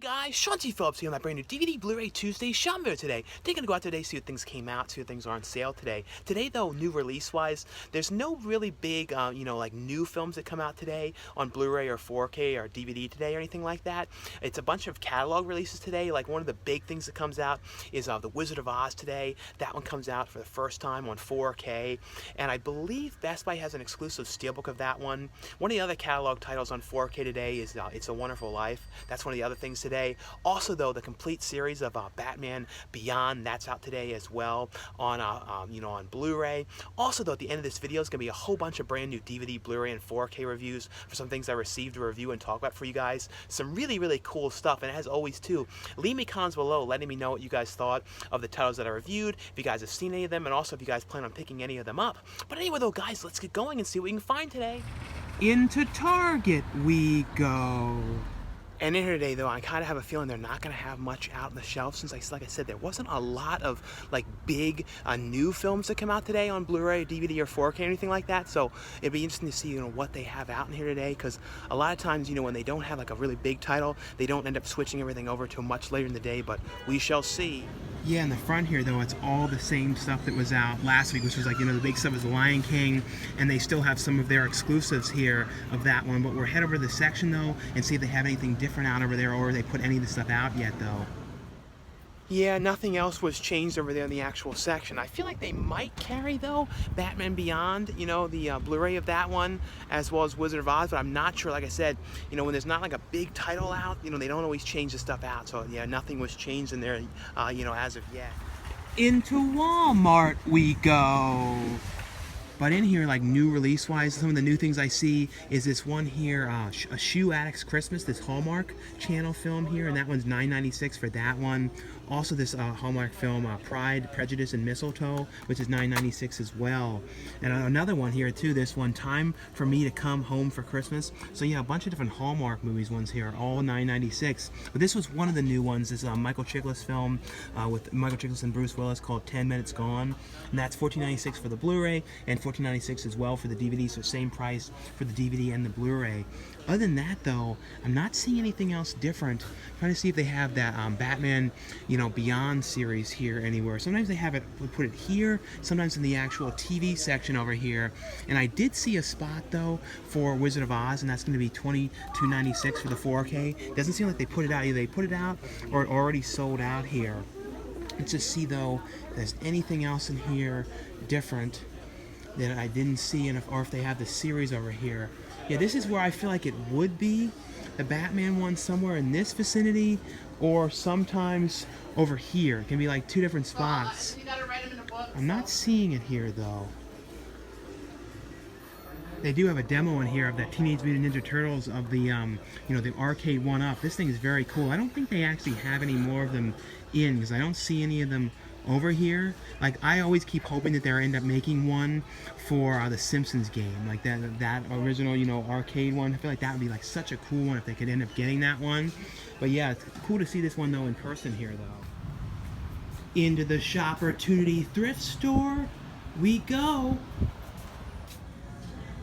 Guys, Sean T. Phillips here on my brand new DVD Blu-ray Tuesday shop video today. Taking a go out today, see what things came out, see what things are on sale today. Today though, new release-wise, there's no really big, like new films that come out today on Blu-ray or 4K or DVD today or anything like that. It's a bunch of catalog releases today. Like one of the big things that comes out is The Wizard of Oz today. That one comes out for the first time on 4K. And I believe Best Buy has an exclusive steelbook of that one. One of the other catalog titles on 4K today is It's a Wonderful Life. That's one of the other things today. Also, though, the complete series of Batman Beyond, that's out today as well on on Blu-ray. Also, though, at the end of this video is going to be a whole bunch of brand new DVD, Blu-ray, and 4K reviews for some things I received to review and talk about for you guys. Some really cool stuff, and as always, too, leave me comments below letting me know what you guys thought of the titles that I reviewed, if you guys have seen any of them, and also if you guys plan on picking any of them up. But anyway, though, guys, let's get going and see what we can find today. Into Target we go. And in here today, though, I kind of have a feeling they're not going to have much out on the shelf since, like I said, there wasn't a lot of big new films that come out today on Blu-ray, DVD, or 4K, or anything like that. So it'd be interesting to see, what they have out in here today, because a lot of times, when they don't have a really big title, they don't end up switching everything over to much later in the day. But we shall see. Yeah, in the front here, though, it's all the same stuff that was out last week, which was the big stuff was Lion King, and they still have some of their exclusives here of that one. But we'll head over to the section, though, and see if they have anything different out over there, or they put any of the stuff out yet, though. Yeah, nothing else was changed over there in the actual section. I feel like they might carry, though, Batman Beyond, the Blu-ray of that one, as well as Wizard of Oz, but I'm not sure. Like I said, when there's not a big title out, they don't always change the stuff out. So yeah, nothing was changed in there, as of yet. Into Walmart we go. But in here, new release-wise, some of the new things I see is this one here, A Shoe Addict's Christmas, this Hallmark Channel film here, and that one's $9.96 for that one. Also this Hallmark film, Pride, Prejudice, and Mistletoe, which is $9.96 as well. And another one here too, this one, Time for Me to Come Home for Christmas. So yeah, a bunch of different Hallmark movies ones here, all $9.96. But this was one of the new ones, this Michael Chiklis film with Michael Chiklis and Bruce Willis called 10 Minutes Gone. And that's $14.96 for the Blu-ray and $14.96 as well for the DVD, so same price for the DVD and the Blu-ray. Other than that, though, I'm not seeing anything else different. I'm trying to see if they have that Batman, Beyond series here anywhere. Sometimes they have it, put it here, sometimes in the actual TV section over here. And I did see a spot, though, for Wizard of Oz, and that's going to be $22.96 for the 4K. Doesn't seem like they put it out. Either they put it out or it already sold out here. Let's just see, though, if there's anything else in here different that I didn't see, or if they have the series over here. Yeah, this is where I feel like it would be, the Batman one somewhere in this vicinity, or sometimes over here. It can be two different spots. I'm not seeing it here, though. They do have a demo in here of that Teenage Mutant Ninja Turtles of the, the arcade one-up. This thing is very cool. I don't think they actually have any more of them in, because I don't see any of them over here. I always keep hoping that they'll end up making one for the Simpsons game, that original, arcade one. I feel like that would be such a cool one if they could end up getting that one. But yeah, it's cool to see this one though in person here though. Into the Shopportunity thrift store we go.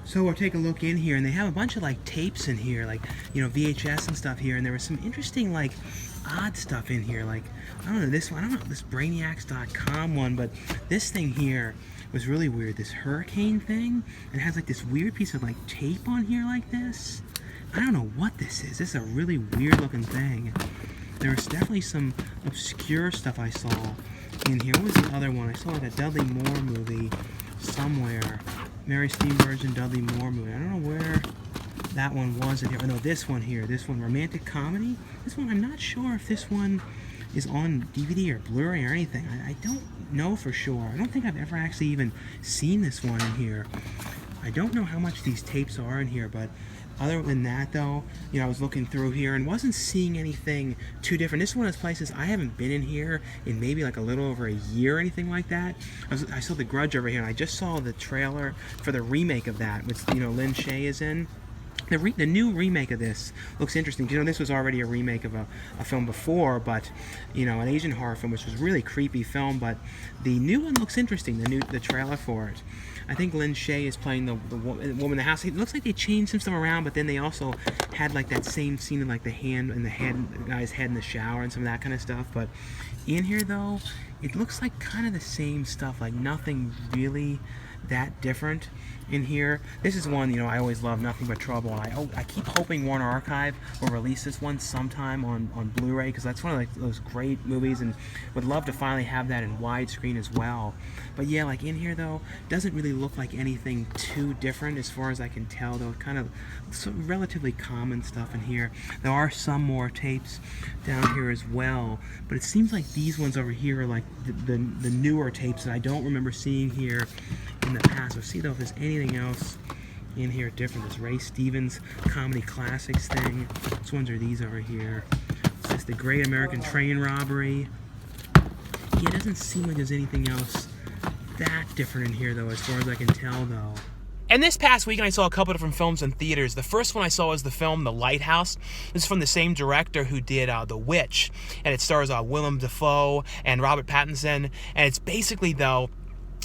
So we'll take a look in here, and they have a bunch of tapes in here, VHS and stuff here, and there was some interesting odd stuff in here, I don't know, this one, I don't know, this Brainiacs.com one, but this thing here was really weird, this hurricane thing, and it has this weird piece of tape on here like this. I don't know what this is. This is a really weird looking thing. There was definitely some obscure stuff I saw in here. What was the other one? I saw a Dudley Moore movie somewhere. Mary Steenburgen Dudley Moore movie. I don't know where that one was in here. Oh no, this one here. This one, romantic comedy. This one, I'm not sure if this one is on DVD or Blu-ray or anything. I don't know for sure. I don't think I've ever actually even seen this one in here. I don't know how much these tapes are in here, but other than that, though, I was looking through here and wasn't seeing anything too different. This is one of those places I haven't been in here in maybe a little over a year or anything like that. I saw The Grudge over here, and I just saw the trailer for the remake of that, which Lin Shaye is in. The new remake of this looks interesting. You know, this was already a remake of a film before, but, you know, an Asian horror film, which was a really creepy film, but the new one looks interesting, the trailer for it. I think Lin Shaye is playing the woman in the house. It looks like they changed some stuff around, but then they also had like that same scene of like the hand and the guy's head in the shower and some of that kind of stuff. But in here, though, it looks like kind of the same stuff, like nothing really that different in here. This is one, you know, I always love, Nothing But Trouble, and I keep hoping Warner Archive will release this one sometime on Blu-ray, because that's one of like those great movies, and would love to finally have that in widescreen as well. But yeah, like in here though, doesn't really look like anything too different as far as I can tell, though. Kind of some relatively common stuff in here. There are some more tapes down here as well, but it seems like these ones over here are like the newer tapes that I don't remember seeing here in the past. Let's see though if there's anything else in here different. This Ray Stevens Comedy Classics thing. Which ones are these over here? It's just the Great American Train Robbery. Yeah, it doesn't seem like there's anything else that different in here though, as far as I can tell though. And this past weekend I saw a couple different films in theaters. The first one I saw was the film The Lighthouse. This is from the same director who did The Witch, and it stars Willem Dafoe and Robert Pattinson, and it's basically though,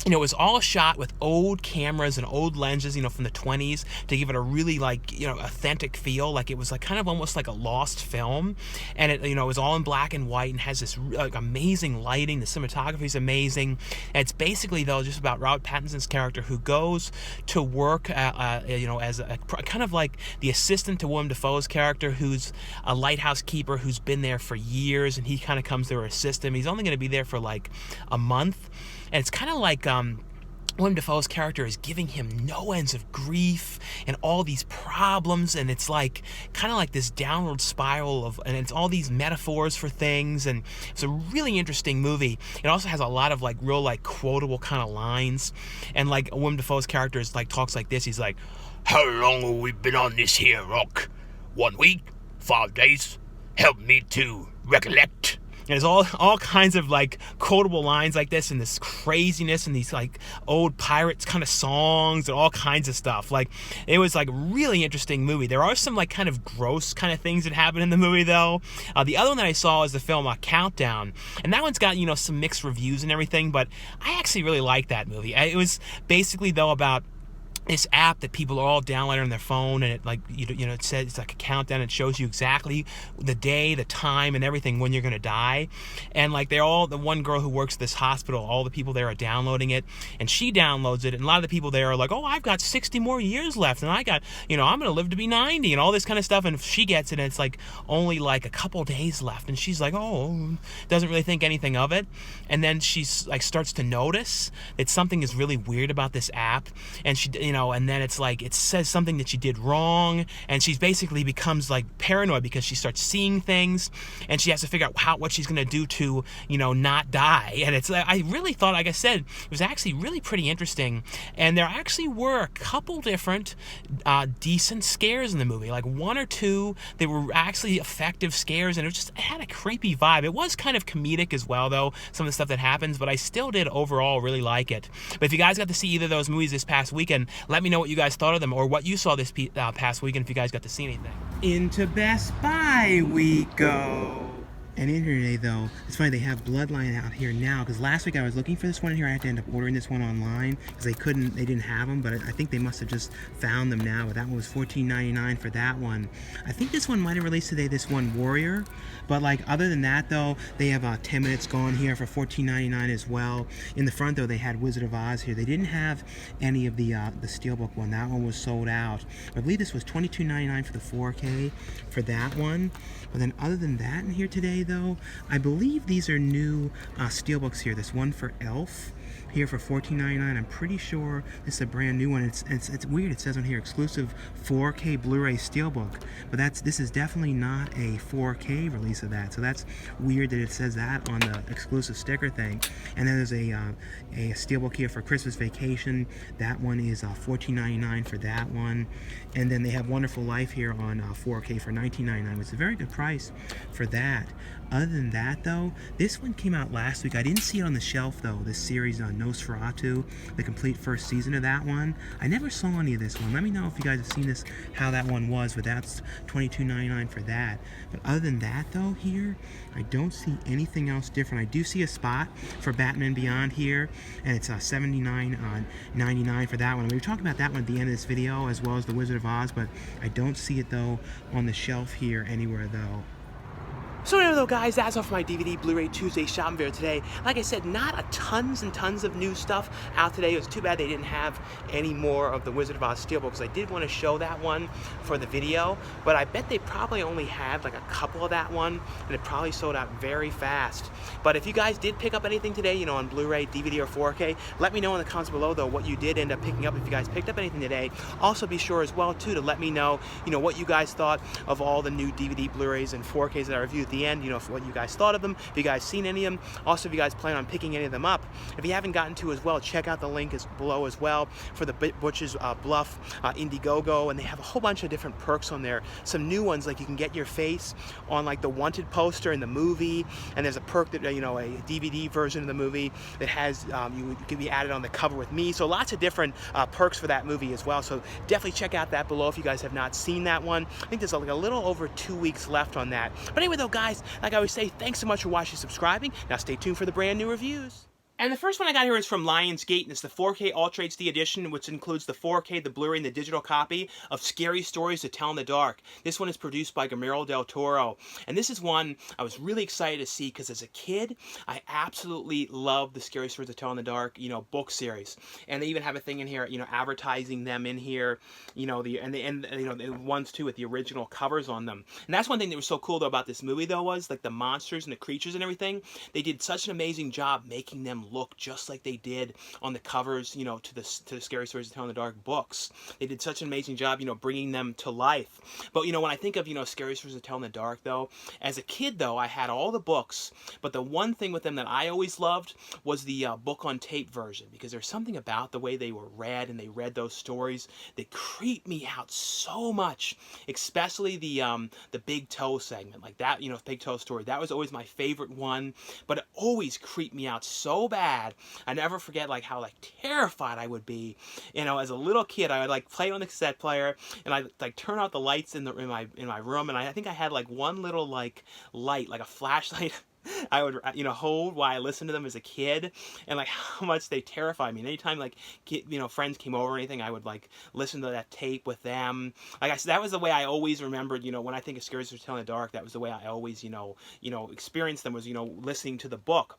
you know, it was all shot with old cameras and old lenses, you know, from the 20s to give it a really, like, you know, authentic feel. Like, it was, like, kind of almost like a lost film. And, it, you know, it was all in black and white and has this, like, amazing lighting. The cinematography is amazing. And it's basically, though, just about Robert Pattinson's character who goes to work, you know, as a kind of like the assistant to Willem Dafoe's character, who's a lighthouse keeper who's been there for years, and he kind of comes to assist him. He's only going to be there for, like, a month. And it's kind of like Willem Dafoe's character is giving him no ends of grief and all these problems, and it's like kind of like this downward spiral of, and it's all these metaphors for things, and it's a really interesting movie. It also has a lot of like real like quotable kind of lines, and like Willem Dafoe's character is like talks like this. He's like, "How long have we been on this here rock? 1 week? 5 days? Help me to recollect." And there's all kinds of like quotable lines like this, and this craziness, and these like old pirates kind of songs and all kinds of stuff. Like, it was like a really interesting movie. There are some like kind of gross kind of things that happen in the movie though. The other one that I saw is the film Countdown, and that one's got, you know, some mixed reviews and everything, but I actually really liked that movie. It was basically though about this app that people are all downloading on their phone, and it like you know it says it's like a countdown. It shows you exactly the day, the time, and everything when you're gonna die. And like they're all, the one girl who works at this hospital, all the people there are downloading it, and she downloads it, and a lot of the people there are like, "Oh, I've got 60 more years left, and I got, you know, I'm gonna live to be 90," and all this kind of stuff. And she gets it, and it's like only like a couple days left, and she's like, "Oh," doesn't really think anything of it. And then she's like starts to notice that something is really weird about this app, and she, you know, and then it's like it says something that she did wrong, and she's basically becomes like paranoid because she starts seeing things, and she has to figure out what she's gonna do to, you know, not die. And it's, I really thought, like I said, it was actually really pretty interesting, and there actually were a couple different decent scares in the movie, like one or two that were actually effective scares, and it had a creepy vibe. It was kind of comedic as well though, some of the stuff that happens, but I still did overall really like it. But if you guys got to see either of those movies this past weekend, let me know what you guys thought of them, or what you saw this past weekend if you guys got to see anything. Into Best Buy we go. And in here today, though, it's funny, they have Bloodline out here now, because last week I was looking for this one in here. I had to end up ordering this one online because they didn't have them, but I think they must have just found them now. But that one was $14.99 for that one. I think this one might have released today, this one, Warrior. But like, other than that though, they have 10 Minutes Gone here for $14.99 as well. In the front though, they had Wizard of Oz here. They didn't have any of the Steelbook one. That one was sold out. I believe this was $22.99 for the 4K for that one. But then other than that in here today though, I believe these are new Steelbooks here. This one for Elf here for $14.99. I'm pretty sure this is a brand new one. It's weird. It says on here exclusive 4K Blu-ray Steelbook, but this is definitely not a 4K release of that. So that's weird that it says that on the exclusive sticker thing. And then there's a Steelbook here for Christmas Vacation. That one is $14.99 for that one. And then they have Wonderful Life here on 4K for $19.99, which is a very good price for that. Other than that though, this one came out last week. I didn't see it on the shelf though, this series on Nosferatu, the complete first season of that one. I never saw any of this one. Let me know if you guys have seen this, how that one was, but that's $22.99 for that. But other than that, though, here, I don't see anything else different. I do see a spot for Batman Beyond here, and it's $79.99 for that one. We were talking about that one at the end of this video, as well as The Wizard of Oz, but I don't see it, though, on the shelf here anywhere, though. So anyway though, guys, that's all for my DVD Blu-ray Tuesday shopping video today. Like I said, not a tons and tons of new stuff out today. It was too bad they didn't have any more of the Wizard of Oz Steelbook, because I did want to show that one for the video, but I bet they probably only had like a couple of that one, and it probably sold out very fast. But if you guys did pick up anything today, you know, on Blu-ray, DVD, or 4K, let me know in the comments below, though, what you did end up picking up, if you guys picked up anything today. Also, be sure as well, too, to let me know, you know, what you guys thought of all the new DVD, Blu-rays, and 4Ks that I reviewed the end, you know, what you guys thought of them, if you guys seen any of them, also if you guys plan on picking any of them up. If you haven't gotten to as well, check out the link below as well for the Butcher's Bluff Indiegogo, and they have a whole bunch of different perks on there. Some new ones, like you can get your face on like the Wanted poster in the movie, and there's a perk that, you know, a DVD version of the movie that has, you can be added on the cover with me, so lots of different perks for that movie as well, so definitely check out that below if you guys have not seen that one. I think there's like a little over 2 weeks left on that. But anyway though, guys, like I always say, thanks so much for watching and subscribing. Now stay tuned for the brand new reviews. And the first one I got here is from Lionsgate, and it's the 4K Ultra HD Edition, which includes the 4K, the Blu-ray, and the digital copy of Scary Stories to Tell in the Dark. This one is produced by Guillermo del Toro. And this is one I was really excited to see, because as a kid, I absolutely loved the Scary Stories to Tell in the Dark, you know, book series. And they even have a thing in here, you know, advertising them in here, you know, you know, the ones too with the original covers on them. And that's one thing that was so cool though about this movie though, was like the monsters and the creatures and everything. They did such an amazing job making them look just like they did on the covers, you know, to the Scary Stories to Tell in the Dark books. They did such an amazing job, you know, bringing them to life. But, you know, when I think of, you know, Scary Stories to Tell in the Dark, though, as a kid, though, I had all the books, but the one thing with them that I always loved was the book on tape version, because there's something about the way they were read, and they read those stories that creeped me out so much, especially the Big Toe segment, like that, you know, Big Toe story. That was always my favorite one, but it always creeped me out so bad. I never forget like how like terrified I would be, you know, as a little kid. I would like play on the cassette player, and I'd like turn out the lights in my room, and I think I had like one little like light, like a flashlight I would, you know, hold while I listened to them as a kid, and like how much they terrified me. And anytime like you know, friends came over or anything, I would like listen to that tape with them. Like I said, that was the way I always remembered, you know, when I think of Scary Stories to Tell in the Dark, that was the way I always, you know, experienced them, was, you know, listening to the book.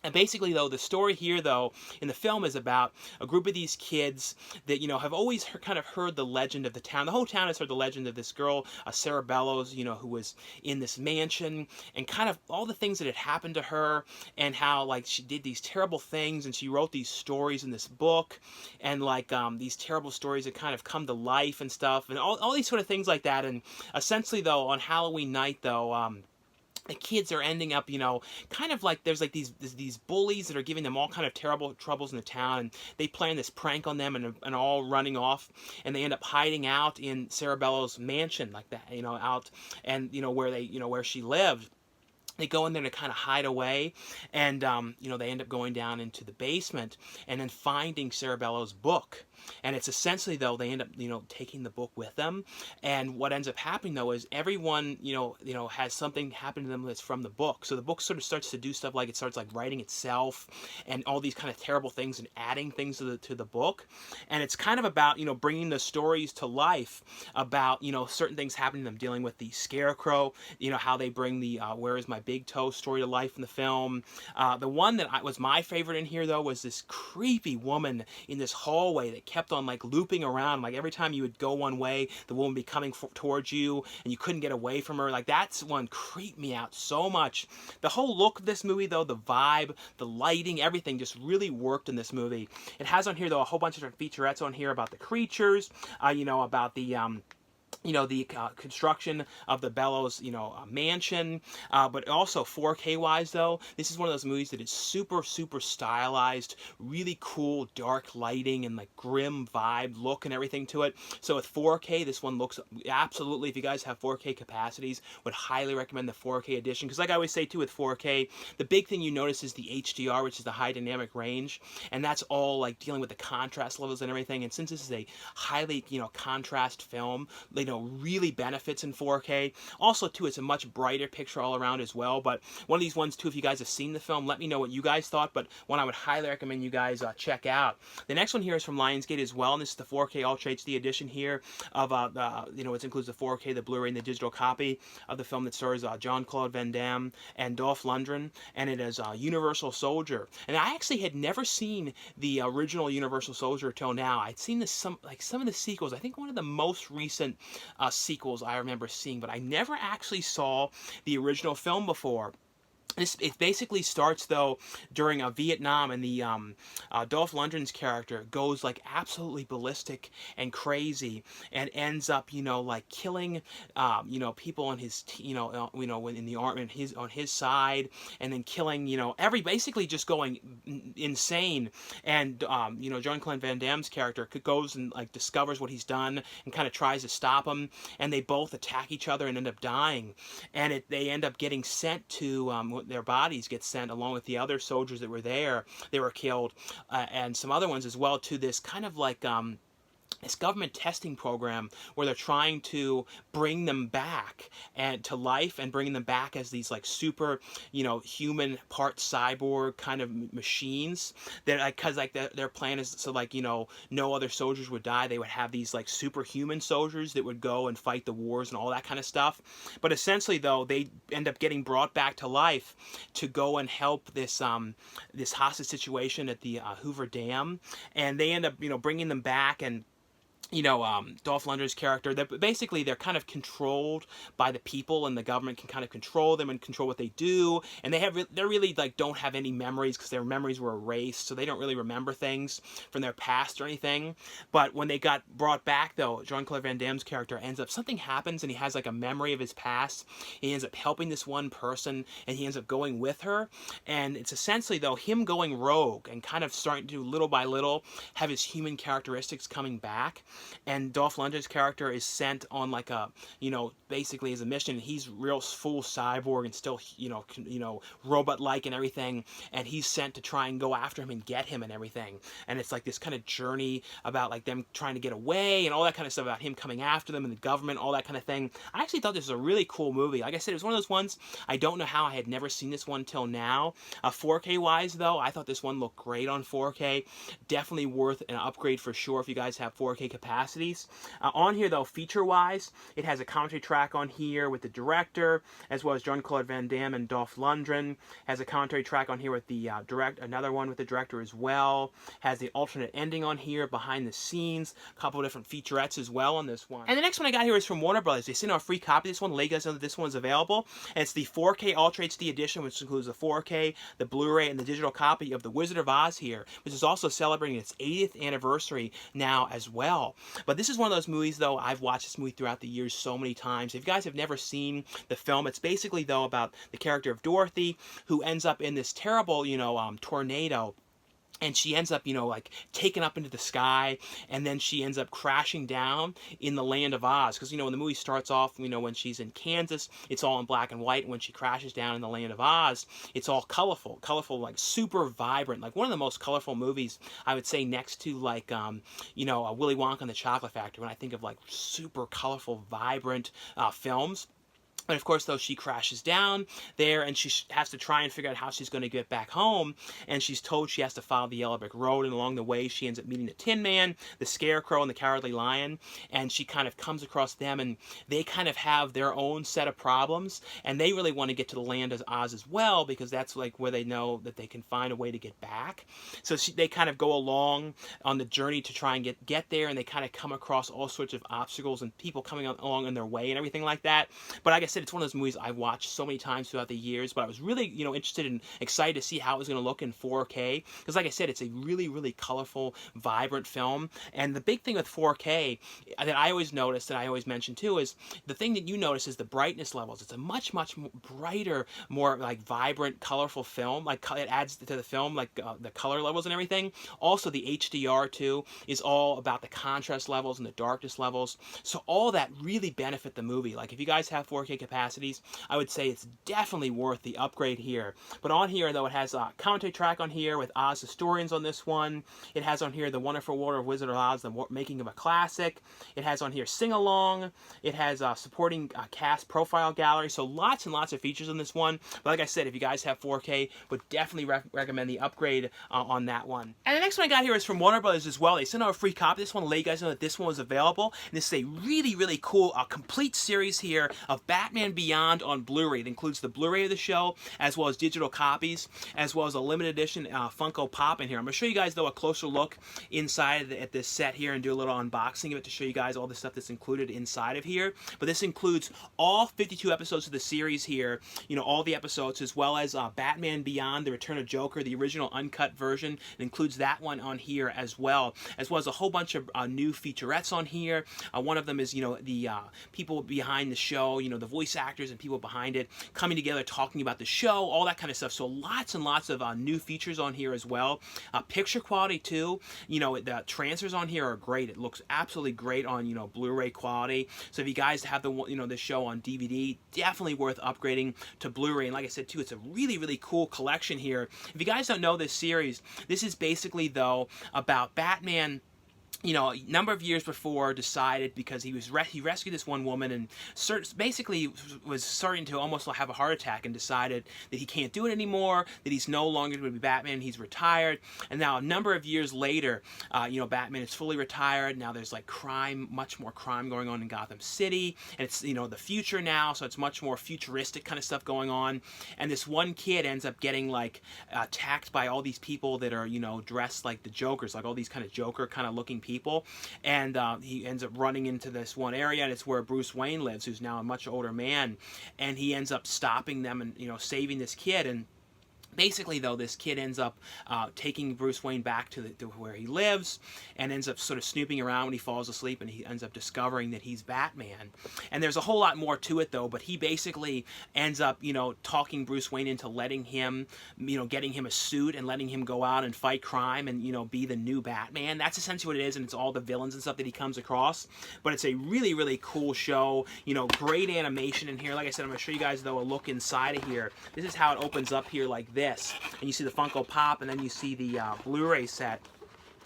And basically, though, the story here, though, in the film is about a group of these kids that, you know, have always kind of heard the legend of the town. The whole town has heard the legend of this girl, Sarah Bellows, you know, who was in this mansion, and kind of all the things that had happened to her, and how, like, she did these terrible things, and she wrote these stories in this book, and, like, these terrible stories that kind of come to life and stuff, and all these sort of things like that. And essentially, though, on Halloween night, though, the kids are ending up, you know, kind of like there's like these bullies that are giving them all kind of terrible troubles in the town, and they plan this prank on them, and all running off, and they end up hiding out in Sarah Bellows' mansion, like that, you know, out, and you know where she lived. They go in there to kind of hide away, and you know, they end up going down into the basement and then finding Sarah Bellows' book. And it's essentially, though, they end up, you know, taking the book with them. And what ends up happening, though, is everyone, you know, has something happen to them that's from the book. So the book sort of starts to do stuff, like it starts like writing itself, and all these kind of terrible things, and adding things to the book. And it's kind of about, you know, bringing the stories to life about, you know, certain things happening to them, dealing with the scarecrow, you know, how they bring the Where Is My Big Toe story to life in the film. The one that was my favorite in here, though, was this creepy woman in this hallway that kept on like looping around. Like every time you would go one way, the woman would be coming towards you, and you couldn't get away from her. Like that's one creeped me out so much. The whole look of this movie, though, the vibe, the lighting, everything just really worked in this movie. It has on here, though, a whole bunch of different featurettes on here about the creatures, you know, about the you know, the construction of the Bellows, you know, mansion, but also 4K wise though, this is one of those movies that is super, super stylized, really cool, dark lighting and like grim vibe look and everything to it. So with 4K, this one looks absolutely, if you guys have 4K capacities, would highly recommend the 4K edition. Because like I always say too with 4K, the big thing you notice is the HDR, which is the high dynamic range, and that's all like dealing with the contrast levels and everything. And since this is a highly, you know, contrast film, you know, really benefits in 4K. Also, too, it's a much brighter picture all around as well. But one of these ones, too, if you guys have seen the film, let me know what you guys thought. But one I would highly recommend you guys check out. The next one here is from Lionsgate as well, and this is the 4K Ultra HD edition here of, you know, it includes the 4K, the Blu-ray, and the digital copy of the film that stars Jean-Claude Van Damme and Dolph Lundgren, and it is Universal Soldier. And I actually had never seen the original Universal Soldier till now. I'd seen some of the sequels. I think one of the most recent sequels I remember seeing, but I never actually saw the original film before. It basically starts though during Vietnam, and the Dolph Lundgren's character goes like absolutely ballistic and crazy, and ends up, you know, like killing you know, people on his in the army on his side, and then killing, you know, basically just going insane. And you know, Jean-Claude Van Damme's character goes and like discovers what he's done and kind of tries to stop him, and they both attack each other and end up dying, and they end up getting sent to their bodies get sent along with the other soldiers that were there. They were killed, and some other ones as well, to this kind of like this government testing program where they're trying to bring them back and to life, and bringing them back as these like super, you know, human part cyborg kind of machines that, like, because like their plan is so, like, you know, no other soldiers would die. They would have these like superhuman soldiers that would go and fight the wars and all that kind of stuff. But essentially though, they end up getting brought back to life to go and help this this hostage situation at the Hoover Dam, and they end up, you know, bringing them back. And you know, Dolph Lundgren's character, they're kind of controlled by the people, and the government can kind of control them and control what they do, and they really like don't have any memories because their memories were erased, so they don't really remember things from their past or anything. But when they got brought back though, Jean-Claude Van Damme's character something happens, and he has like a memory of his past. He ends up helping this one person, and he ends up going with her, and it's essentially though him going rogue and kind of starting to little by little have his human characteristics coming back. And Dolph Lundgren's character is sent on like a, you know, basically as a mission. He's real full cyborg and still, you know, robot-like and everything. And he's sent to try and go after him and get him and everything. And it's like this kind of journey about like them trying to get away and all that kind of stuff, about him coming after them and the government, all that kind of thing. I actually thought this was a really cool movie. Like I said, it was one of those ones, I don't know how I had never seen this one till now. 4K wise though, I thought this one looked great on 4K. Definitely worth an upgrade for sure if you guys have 4K capacities. On here though, feature-wise, it has a commentary track on here with the director, as well as Jean-Claude Van Damme and Dolph Lundgren. Has a commentary track on here with the another one with the director as well. Has the alternate ending on here, behind the scenes, a couple of different featurettes as well on this one. And the next one I got here is from Warner Brothers. They sent out a free copy of this one. Let you guys know that this one's available, and it's the 4K Ultra HD edition, which includes the 4K, the Blu-ray, and the digital copy of The Wizard of Oz here, which is also celebrating its 80th anniversary now as well. But this is one of those movies, though, I've watched this movie throughout the years so many times. If you guys have never seen the film, it's basically, though, about the character of Dorothy, who ends up in this terrible, you know, tornado. And she ends up, you know, like taken up into the sky, and then she ends up crashing down in the land of Oz. Because, you know, when the movie starts off, you know, when she's in Kansas, it's all in black and white. And when she crashes down in the land of Oz, it's all colorful, like super vibrant. Like one of the most colorful movies, I would say, next to like, you know, Willy Wonka and the Chocolate Factory, when I think of like super colorful, vibrant films. But of course, though, she crashes down there, and she has to try and figure out how she's going to get back home. And she's told she has to follow the Yellow Brick Road, and along the way, she ends up meeting the Tin Man, the Scarecrow, and the Cowardly Lion. And she kind of comes across them, and they kind of have their own set of problems. And they really want to get to the land of Oz as well, because that's like where they know that they can find a way to get back. So they kind of go along on the journey to try and get there, and they kind of come across all sorts of obstacles and people coming along in their way and everything like that. But like I said, said, it's one of those movies I've watched so many times throughout the years, but I was really, interested and excited to see how it was going to look in 4K, because like I said, it's a really, really colorful, vibrant film. And the big thing with 4K that I always noticed, and I always mention too, is the thing that you notice is the brightness levels. It's a much, much brighter, more like vibrant, colorful film. Like, it adds to the film, like the color levels and everything. Also, the HDR too is all about the contrast levels and the darkness levels. So all that really benefit the movie. Like, if you guys have 4K capacities, I would say it's definitely worth the upgrade here. But on here, though, it has a commentary track on here with Oz historians on this one. It has on here The Wonderful World of Wizard of Oz, the making of a classic. It has on here Sing Along. It has supporting cast profile gallery. So lots and lots of features on this one. But like I said, if you guys have 4K, would definitely recommend the upgrade on that one. And the next one I got here is from Warner Brothers as well. They sent out a free copy. This one to let you guys know that this one was available. And this is a really, really cool complete series here of Batman Beyond on Blu-ray. It includes the Blu-ray of the show, as well as digital copies, as well as a limited edition Funko Pop in here. I'm going to show you guys, though, a closer look inside at this set here and do a little unboxing of it to show you guys all the stuff that's included inside of here. But this includes all 52 episodes of the series here, all the episodes, as well as Batman Beyond, The Return of Joker, the original uncut version. It includes that one on here as well as a whole bunch of new featurettes on here. One of them is, the people behind the show, the voice actors and people behind it coming together talking about the show, all that kind of stuff. So lots and lots of new features on here as well. Picture quality too. The transfers on here are great. It looks absolutely great on, Blu-ray quality. So if you guys have the show on DVD, definitely worth upgrading to Blu-ray. And like I said too, it's a really, really cool collection here. If you guys don't know this series, this is basically, though, about Batman. A number of years before, decided, because he rescued this one woman and basically was starting to almost have a heart attack, and decided that he can't do it anymore, that he's no longer going to be Batman, he's retired. And now a number of years later, Batman is fully retired. Now there's like crime, much more crime going on in Gotham City, and it's, the future now, so it's much more futuristic kind of stuff going on. And this one kid ends up getting like attacked by all these people that are, dressed like the Jokers, like all these kind of Joker kind of looking people. And he ends up running into this one area, and it's where Bruce Wayne lives, who's now a much older man, and he ends up stopping them and saving this kid. And basically, though, this kid ends up taking Bruce Wayne back to where he lives, and ends up sort of snooping around when he falls asleep, and he ends up discovering that he's Batman. And there's a whole lot more to it, though, but he basically ends up, talking Bruce Wayne into letting him, getting him a suit and letting him go out and fight crime and, be the new Batman. That's essentially what it is, and it's all the villains and stuff that he comes across. But it's a really, really cool show, great animation in here. Like I said, I'm going to show you guys, though, a look inside of here. This is how it opens up here like this. And you see the Funko Pop, and then you see the Blu-ray set.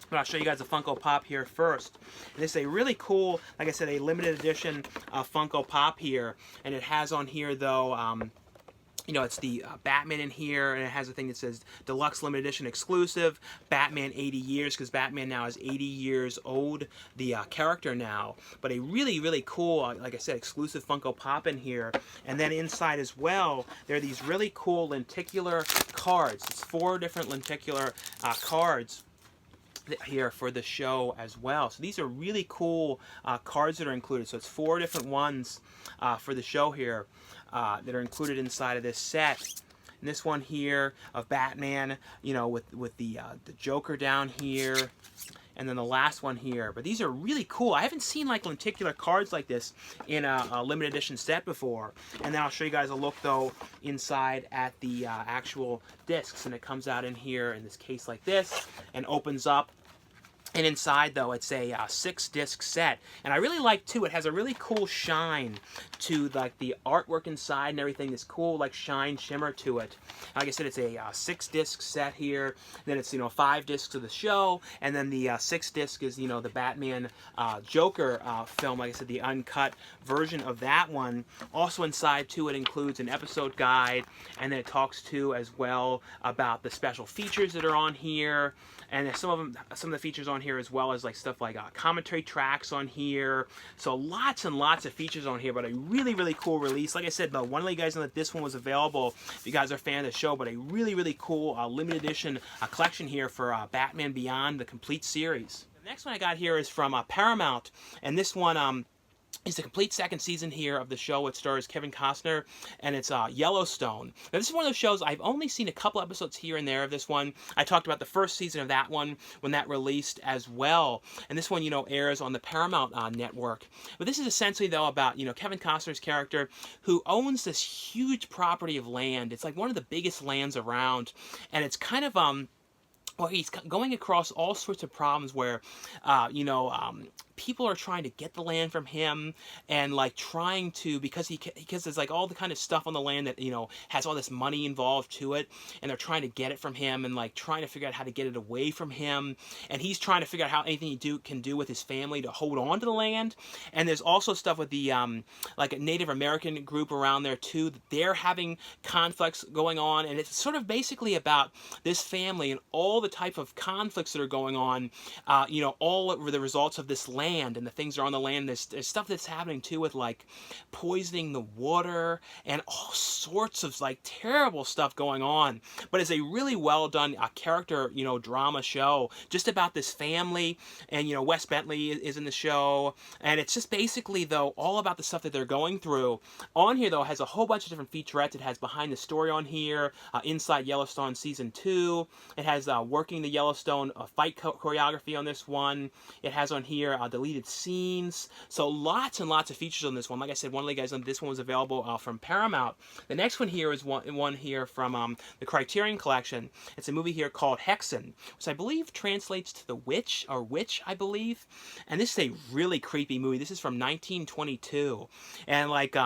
But I'll show you guys the Funko Pop here first. And this is a really cool, like I said, a limited edition Funko Pop here. And it has on here, though, it's the Batman in here, and it has a thing that says Deluxe Limited Edition Exclusive, Batman 80 years, because Batman now is 80 years old, the character now. But a really, really cool, like I said, exclusive Funko Pop in here. And then inside as well, there are these really cool lenticular cards. It's 4 different lenticular cards here for the show as well. So these are really cool cards that are included. So it's 4 different ones for the show here that are included inside of this set. And this one here of Batman, with the Joker down here, and then the last one here. But these are really cool. I haven't seen like lenticular cards like this in a limited edition set before. And then I'll show you guys a look, though, inside at the actual discs. And it comes out in here in this case like this and opens up. And inside, though, it's a 6-disc set. And I really like, too, it has a really cool shine to, like, the artwork inside and everything. This cool, like, shine, shimmer to it. Like I said, it's a 6-disc set here. Then it's, 5 discs of the show. And then the 6th disc is, the Batman Joker film. Like I said, the uncut version of that one. Also inside, too, it includes an episode guide. And then it talks, too, as well about the special features that are on here. And there's some of the features on here, as well as like stuff like commentary tracks on here. So lots and lots of features on here, but a really, really cool release. Like I said, though, want to let you guys know that this one was available if you guys are a fan of the show, but a really, really cool limited edition collection here for Batman Beyond, the complete series. The next one I got here is from Paramount, and this one It's the complete second season here of the show. It stars Kevin Costner, and it's Yellowstone. Now, this is one of those shows I've only seen a couple episodes here and there of this one. I talked about the first season of that one when that released as well. And this one, airs on the Paramount network. But this is essentially, though, about, Kevin Costner's character who owns this huge property of land. It's like one of the biggest lands around. And it's kind of, well, he's going across all sorts of problems where, people are trying to get the land from him, and like trying to, because there's like all the kind of stuff on the land that has all this money involved to it, and they're trying to get it from him, and like trying to figure out how to get it away from him, and he's trying to figure out how anything he can do with his family to hold on to the land. And there's also stuff with the like a Native American group around there too, that they're having conflicts going on, and it's sort of basically about this family and all the type of conflicts that are going on, all over the results of this land and the things that are on the land. There's stuff that's happening too with like poisoning the water and all sorts of like terrible stuff going on. But it's a really well done character drama show just about this family, and Wes Bentley is in the show, and it's just basically though all about the stuff that they're going through. On here though has a whole bunch of different featurettes. It has Behind the Story on here, Inside Yellowstone Season 2. It has Working the Yellowstone fight choreography on this one. It has on here deleted scenes. So lots and lots of features on this one. Like I said, one of the guys on this one was available from Paramount. The next one here is one here from the Criterion Collection. It's a movie here called Hexan, which I believe translates to the witch, or witch, I believe. And this is a really creepy movie. This is from 1922. And like,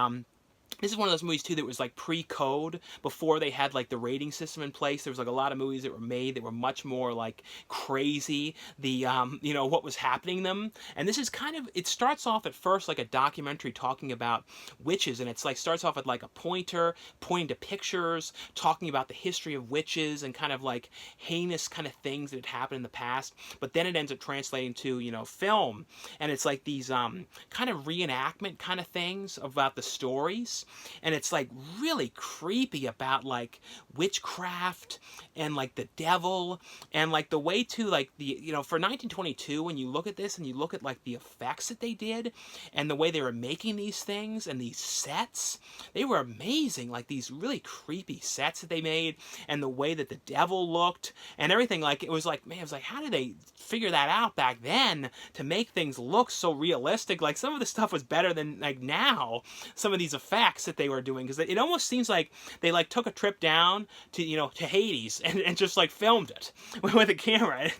this is one of those movies too that was like pre-code, before they had like the rating system in place. There was like a lot of movies that were made that were much more like crazy, the what was happening to them. And this is kind of, it starts off at first like a documentary talking about witches, and it's like starts off with like a pointer pointing to pictures talking about the history of witches and kind of like heinous kind of things that had happened in the past. But then it ends up translating to film, and it's like these kind of reenactment kind of things about the stories. And it's like really creepy about like witchcraft and like the devil, and like the way to like the for 1922, when you look at this and you look at like the effects that they did and the way they were making these things and these sets, they were amazing. Like these really creepy sets that they made, and the way that the devil looked and everything. Like it was like, man, it was like, how did they figure that out back then to make things look so realistic? Like some of the stuff was better than like now some of these effects that they were doing, because it almost seems like they like took a trip down to to Hades and just like filmed it with a camera.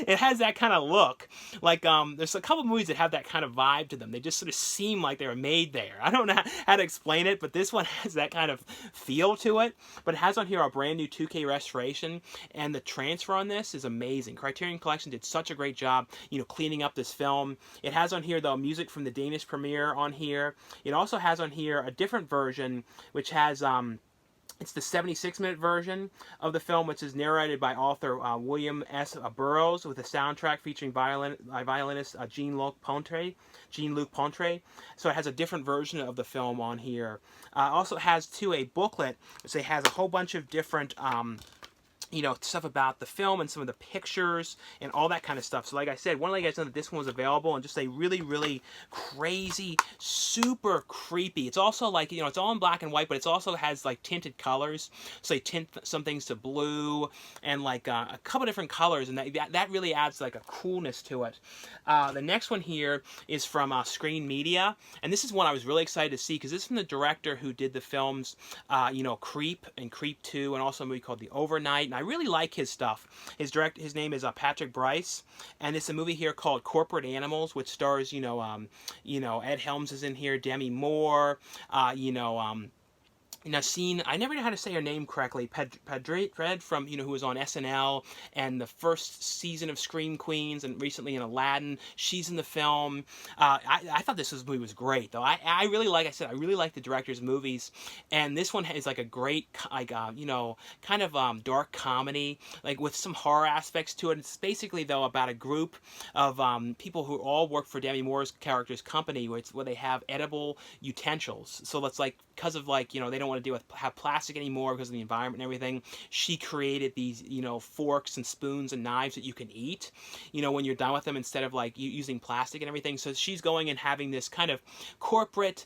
It has that kind of look. Like there's a couple movies that have that kind of vibe to them. They just sort of seem like they were made there. I don't know how to explain it, but this one has that kind of feel to it. But it has on here a brand new 2K restoration, and the transfer on this is amazing. Criterion Collection did such a great job cleaning up this film. It has on here though music from the Danish premiere on here. It also has on here a different version, which has it's the 76-minute version of the film, which is narrated by author William S. Burroughs, with a soundtrack featuring violinist Jean-Luc Ponty. So it has a different version of the film on here. Also has too a booklet, which has a whole bunch of different stuff about the film and some of the pictures and all that kind of stuff. So like I said, one of the guys know that this one was available, and just a really, really crazy, super creepy. It's also like, it's all in black and white, but it also has like tinted colors. So they tint some things to blue and like a couple different colors, and that really adds like a coolness to it. The next one here is from Screen Media, and this is one I was really excited to see, because this is from the director who did the films, Creep and Creep 2, and also a movie called The Overnight. And I really like his stuff. His name is Patrick Brice, and it's a movie here called Corporate Animals, which stars Ed Helms is in here, Demi Moore, Nassim, I never know how to say her name correctly, Pred from, who was on SNL and the first season of Scream Queens, and recently in Aladdin. She's in the film. I thought this movie was great, though. I really like the director's movies, and this one is like a great, like, kind of dark comedy, like with some horror aspects to it. It's basically, though, about a group of people who all work for Demi Moore's character's company, where they have edible utensils. So it's like because of like, they don't want to have plastic anymore because of the environment and everything, she created these, forks and spoons and knives that you can eat, when you're done with them, instead of like using plastic and everything. So she's going and having this kind of corporate,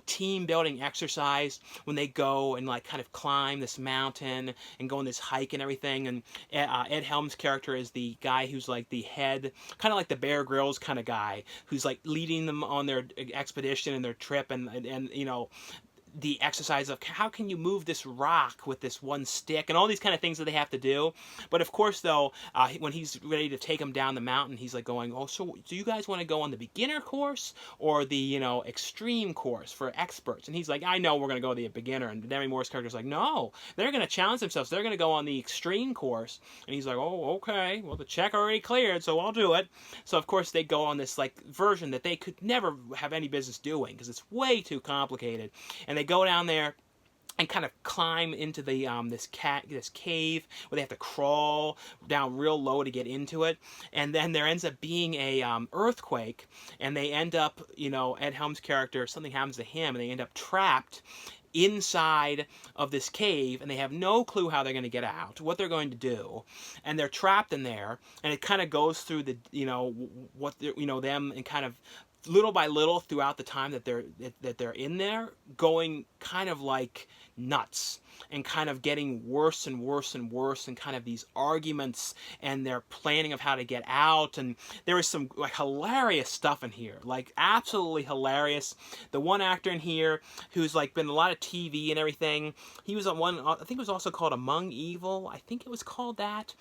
team building exercise when they go and like kind of climb this mountain and go on this hike and everything. And Ed Helms' character is the guy who's like the head, kind of like the Bear Grylls kind of guy, who's like leading them on their expedition and their trip, and the exercise of how can you move this rock with this one stick and all these kind of things that they have to do. But of course, though, when he's ready to take them down the mountain, he's like going, oh, so do you guys want to go on the beginner course or the, extreme course for experts? And he's like, I know we're going to go the beginner. And Demi Moore's character's like, no, they're going to challenge themselves. They're going to go on the extreme course. And he's like, oh, okay, well, the check already cleared, so I'll do it. So, of course, they go on this, like, version that they could never have any business doing because it's way too complicated. And they go down there and kind of climb into the this cave where they have to crawl down real low to get into it, and then there ends up being a earthquake, and they end up, Ed Helms' character, something happens to him, and they end up trapped inside of this cave, and they have no clue how they're going to get out, what they're going to do, and they're trapped in there, and it kind of goes through the, what them, and kind of little by little throughout the time that they're in there, going kind of like nuts and kind of getting worse and worse and worse, and kind of these arguments and their planning of how to get out. And there is some like hilarious stuff in here, like absolutely hilarious. The one actor in here who's like been in a lot of TV and everything, he was on one, I think it was also called Among Evil, I think it was called that.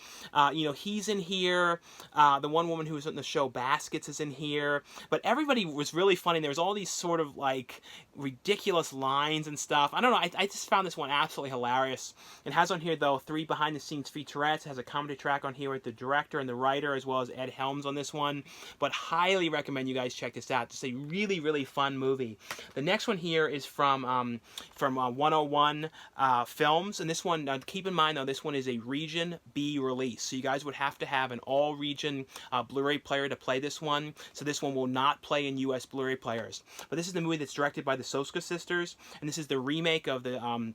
He's in here. The one woman who was in the show Baskets is in here. But everybody was really funny. There was all these sort of like ridiculous lines and stuff. I don't know, I just found this one absolutely hilarious. It has on here, though, 3 behind-the-scenes featurettes. It has a comedy track on here with the director and the writer, as well as Ed Helms on this one. But highly recommend you guys check this out. It's a really, really fun movie. The next one here is from 101 Films. And this one, keep in mind, though, this one is a Region B release. So you guys would have to have an all-region Blu-ray player to play this one. So this one will not play in U.S. Blu-ray players. But this is the movie that's directed by the Soska sisters. And this is the remake of the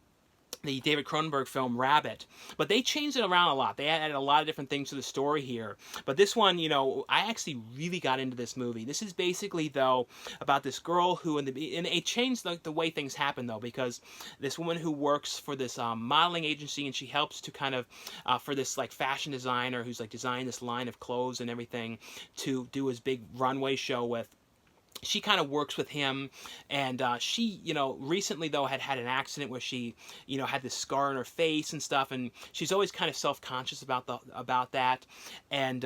David Cronenberg film Rabbit. But they changed it around a lot. They added a lot of different things to the story here. But this one, I actually really got into this movie. This is basically, though, about this girl who, and it changed the way things happen, though, because this woman who works for this modeling agency, and she helps to kind of, for this, like, fashion designer who's, like, designing this line of clothes and everything to do his big runway show with. She kind of works with him, and she, recently, though, had an accident where she, had this scar on her face and stuff, and she's always kind of self-conscious about that, and,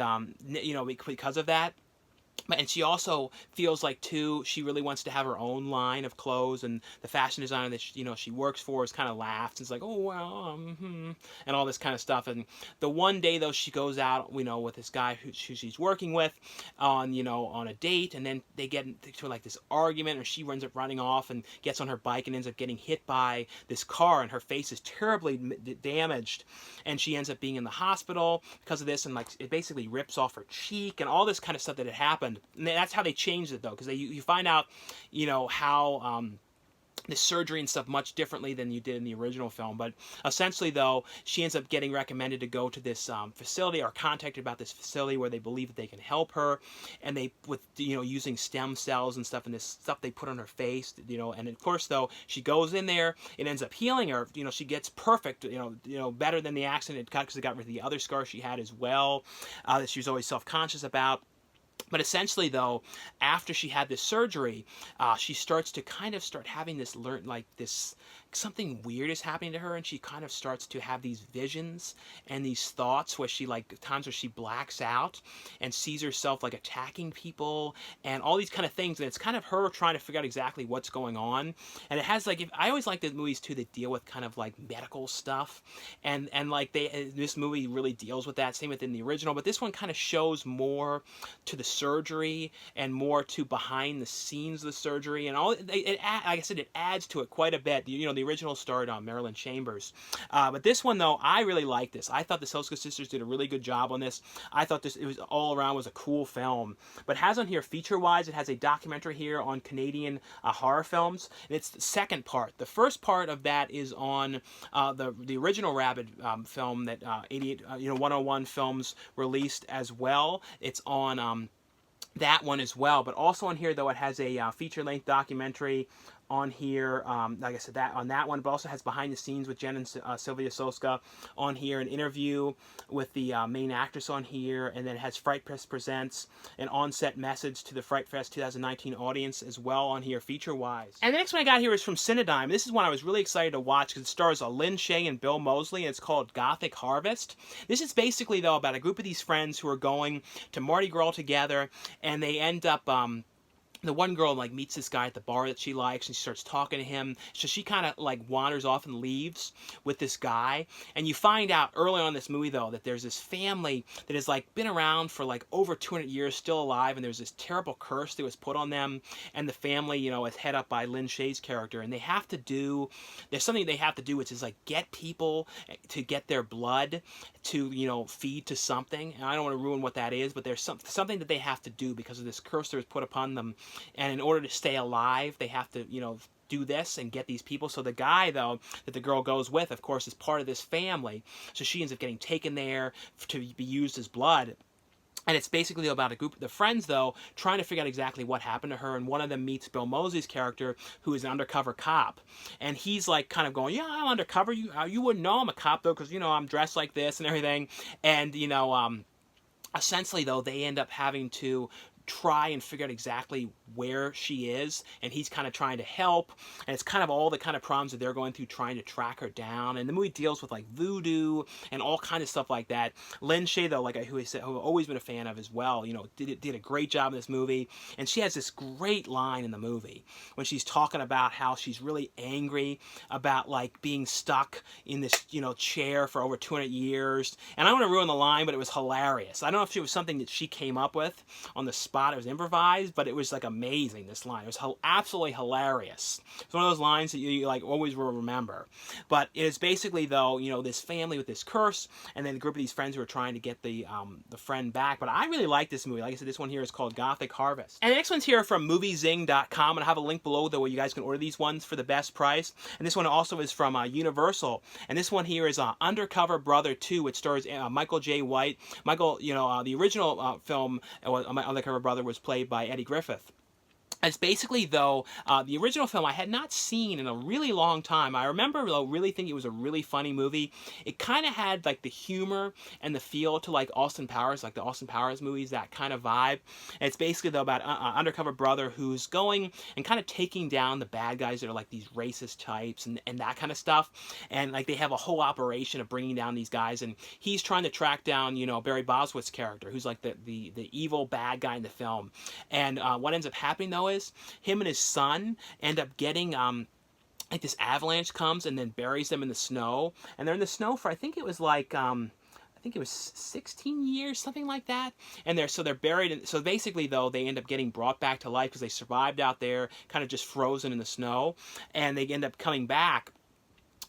because of that. And she also feels like, too, she really wants to have her own line of clothes, and the fashion designer that she works for is kind of laughs and is like, oh, well, and all this kind of stuff. And the one day, though, she goes out, with this guy who she's working with on a date, and then they get into like this argument, or she ends up running off and gets on her bike and ends up getting hit by this car, and her face is terribly damaged, and she ends up being in the hospital because of this, and like it basically rips off her cheek and all this kind of stuff that had happened. And that's how they changed it, though, because you find out, how the surgery and stuff much differently than you did in the original film. But essentially, though, she ends up getting recommended to go to this facility, or contacted about this facility where they believe that they can help her, and they using stem cells and stuff, and this stuff they put on her face, and of course, though, she goes in there, it ends up healing her. She gets perfect, better than the accident because it got rid of the other scar she had as well, that she was always self-conscious about. But essentially, though, after she had this surgery, she starts to kind of having this something weird is happening to her, and she kind of starts to have these visions and these thoughts where she, like, times where she blacks out and sees herself, like, attacking people and all these kind of things, and it's kind of her trying to figure out exactly what's going on. And it has, like, I always like the movies, too, that deal with kind of, like, medical stuff, and like, this movie really deals with that, same within the original, but this one kind of shows more to the surgery and more to behind the scenes of the surgery, and all, like I said, it adds to it quite a bit. the original starred Marilyn Chambers. But this one, though, I really like this. I thought the Selznick sisters did a really good job on this. I thought it was all around was a cool film. But it has on here, feature-wise, it has a documentary here on Canadian horror films. And it's the second part. The first part of that is on the original Rabid film that 101 Films released as well. It's on that one as well. But also on here, though, it has a feature-length documentary on here, like I said, that on that one, but also has behind the scenes with Jen and Sylvia Soska on here, an interview with the main actress on here, and then it has Fright Fest Presents, an on-set message to the Fright Fest 2019 audience as well on here, feature-wise. And the next one I got here is from Cinedigm. This is one I was really excited to watch because it stars Lynn Shay and Bill Moseley, and it's called Gothic Harvest. This is basically, though, about a group of these friends who are going to Mardi Gras together, and they end up the one girl like meets this guy at the bar that she likes, and she starts talking to him. So she kind of like wanders off and leaves with this guy. And you find out early on in this movie, though, that there's this family that has like been around for like over 200 years, still alive, and there's this terrible curse that was put on them. And the family, you know, is head up by Lynn Shay's character, and they have to do, there's something they have to do, which is like get people to get their blood to, you know, feed to something. And I don't want to ruin what that is, but there's something that they have to do because of this curse that was put upon them. And in order to stay alive, they have to, you know, do this and get these people. So the guy, though, that the girl goes with, of course, is part of this family. So she ends up getting taken there to be used as blood. And it's basically about a group of the friends, though, trying to figure out exactly what happened to her. And one of them meets Bill Moseley's character, who is an undercover cop. And he's like kind of going, yeah, I'm undercover. You wouldn't know I'm a cop, though, because, you know, I'm dressed like this and everything. And, you know, essentially, though, they end up having to try and figure out exactly where she is, and he's kind of trying to help, and it's kind of all the kind of problems that they're going through trying to track her down. And the movie deals with like voodoo and all kind of stuff like that. Lynn Shay, though, like who I've always been a fan of as well, you know, did a great job in this movie. And she has this great line in the movie when she's talking about how she's really angry about like being stuck in this, you know, chair for over 200 years. And I don't want to ruin the line, but it was hilarious. I don't know if it was something that she came up with on the spot. It was improvised, but it was like amazing, this line. It was absolutely hilarious. It's one of those lines that you like always will remember. But it is basically, though, you know, this family with this curse, and then a group of these friends who are trying to get the friend back. But I really like this movie. Like I said, this one here is called Gothic Harvest. And the next one's here from moviezing.com, and I have a link below though where you guys can order these ones for the best price. And this one also is from Universal. And this one here is Undercover Brother 2, which stars Michael J. White. Michael, you know, the original film, Undercover Brother, was played by Eddie Griffith. It's basically, though, the original film I had not seen in a really long time. I remember, though, really thinking it was a really funny movie. It kind of had, like, the humor and the feel to, like, Austin Powers, like the Austin Powers movies, that kind of vibe. And it's basically, though, about undercover brother who's going and kind of taking down the bad guys that are, like, these racist types and that kind of stuff. And, like, they have a whole operation of bringing down these guys. And he's trying to track down, you know, Barry Boswitz's character, who's, like, the evil bad guy in the film. And what ends up happening, though, is him and his son end up getting like this avalanche comes and then buries them in the snow, and they're in the snow for I think it was 16 years, something like that. And they're buried in, so basically, though, they end up getting brought back to life because they survived out there kind of just frozen in the snow, and they end up coming back.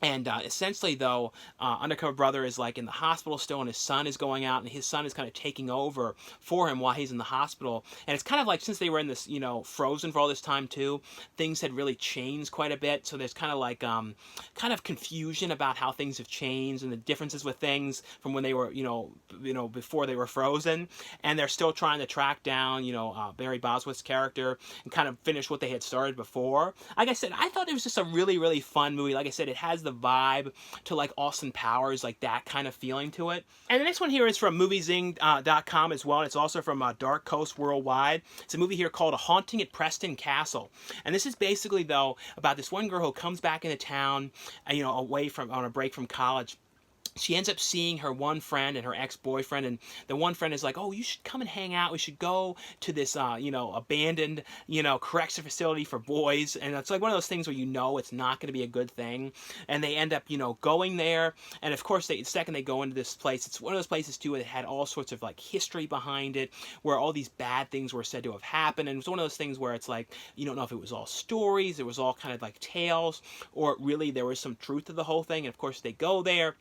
And essentially, though, Undercover Brother is like in the hospital still, and his son is going out, and his son is kind of taking over for him while he's in the hospital. And it's kind of like, since they were in this, you know, frozen for all this time too, things had really changed quite a bit. So there's kind of like kind of confusion about how things have changed and the differences with things from when they were, you know, before they were frozen. And they're still trying to track down, you know, Barry Boswitz's character and kind of finish what they had started before. Like I said, I thought it was just a really, really fun movie. Like I said, it has the vibe to like Austin Powers, like that kind of feeling to it. And the next one here is from moviezing.com as well, and it's also from Dark Coast Worldwide. It's a movie here called A Haunting at Preston Castle. And this is basically, though, about this one girl who comes back into town, you know, away from, on a break from college. she ends up seeing her one friend and her ex-boyfriend, and the one friend is like, oh, you should come and hang out, we should go to this abandoned correction facility for boys. And it's like one of those things where it's not going to be a good thing, and they end up going there. And of course the second they go into this place, it's one of those places too where it had all sorts of like history behind it, where all these bad things were said to have happened. And it was one of those things where it's like you don't know if it was all stories, it was all kind of like tales, or really there was some truth to the whole thing. And of course they go there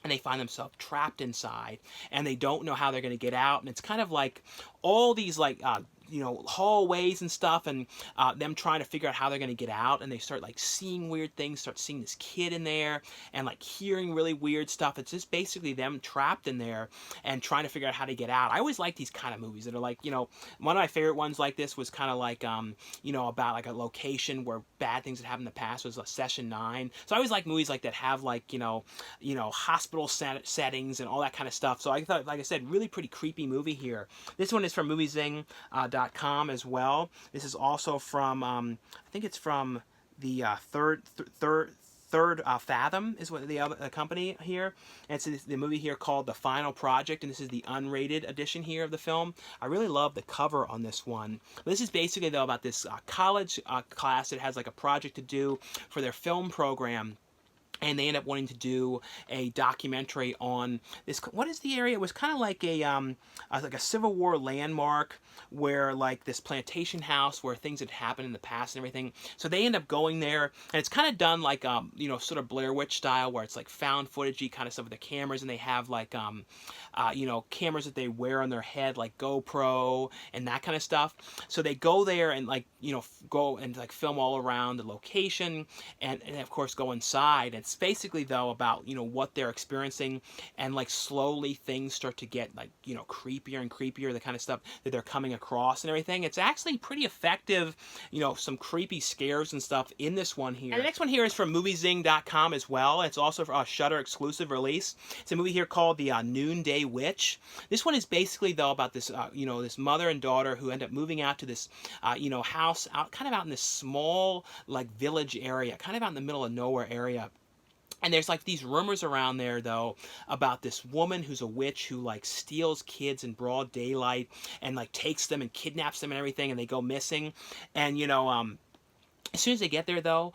and they find themselves trapped inside, and they don't know how they're going to get out. And it's kind of like all these like hallways and stuff, and them trying to figure out how they're going to get out. And they start like seeing weird things, start seeing this kid in there, and like hearing really weird stuff. It's just basically them trapped in there and trying to figure out how to get out. I always like these kind of movies that are like, one of my favorite ones like this was kind of like about like a location where bad things that happened in the past, was Session 9. So I always like movies like that have like hospital settings and all that kind of stuff. So I thought, like I said, really pretty creepy movie here. This one is from moviezing.com as well. This is also from I think it's from the third Fathom is what the other company here. And it's the movie here called The Final Project, and this is the unrated edition here of the film. I really love the cover on this one. This is basically though about this college class that has like a project to do for their film program. And they end up wanting to do a documentary on this. What is the area? It was kind of like a Civil War landmark, where like this plantation house where things had happened in the past and everything. So they end up going there, and it's kind of done like sort of Blair Witch style, where it's like found footagey kind of stuff with the cameras, and they have like cameras that they wear on their head, like GoPro and that kind of stuff. So they go there and like go and like film all around the location, and of course go inside. It's basically though about what they're experiencing, and like slowly things start to get like creepier and creepier, the kind of stuff that they're coming across and everything. It's actually pretty effective, some creepy scares and stuff in this one here. And the next one here is from moviezing.com as well. It's also a Shudder exclusive release. It's a movie here called The Noonday Witch. This one is basically though about this this mother and daughter who end up moving out to this house kind of out in this small like village area, kind of out in the middle of nowhere area. And there's like these rumors around there though about this woman who's a witch who like steals kids in broad daylight and like takes them and kidnaps them and everything, and they go missing. And as soon as they get there though,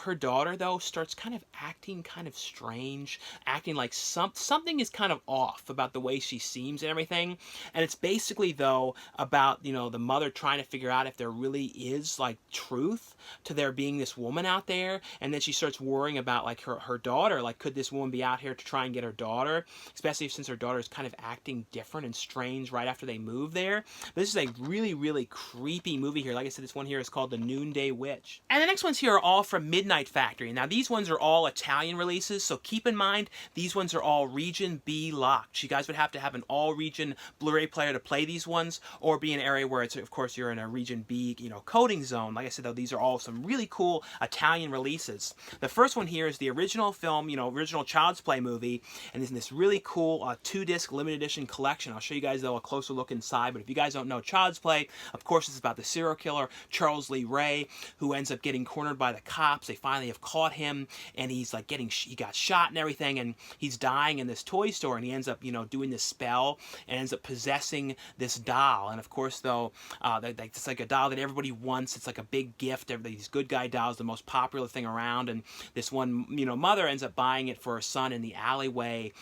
her daughter though starts kind of acting kind of strange, acting like something is kind of off about the way she seems and everything. And it's basically though about, the mother trying to figure out if there really is like truth to there being this woman out there. And then she starts worrying about like her daughter, like could this woman be out here to try and get her daughter, especially since her daughter is kind of acting different and strange right after they move there. But this is a really, really creepy movie here. Like I said, this one here is called The Noonday Witch. And the next ones here are all from Midnight Factory. Now these ones are all Italian releases, so keep in mind these ones are all Region B locked. You guys would have to have an all-region Blu-ray player to play these ones, or be in an area where it's, of course, you're in a Region B, coding zone. Like I said, though, these are all some really cool Italian releases. The first one here is the original film, original Child's Play movie, and it's in this really cool 2-disc limited edition collection. I'll show you guys, though, a closer look inside, but if you guys don't know Child's Play, of course, it's about the serial killer Charles Lee Ray, who ends up getting cornered by the cops. They finally have caught him, and he's like he got shot and everything, and he's dying in this toy store, and he ends up doing this spell and ends up possessing this doll. And of course though it's like a doll that everybody wants. It's like a big gift. These good guy dolls, the most popular thing around, and this one mother ends up buying it for her son in the alleyway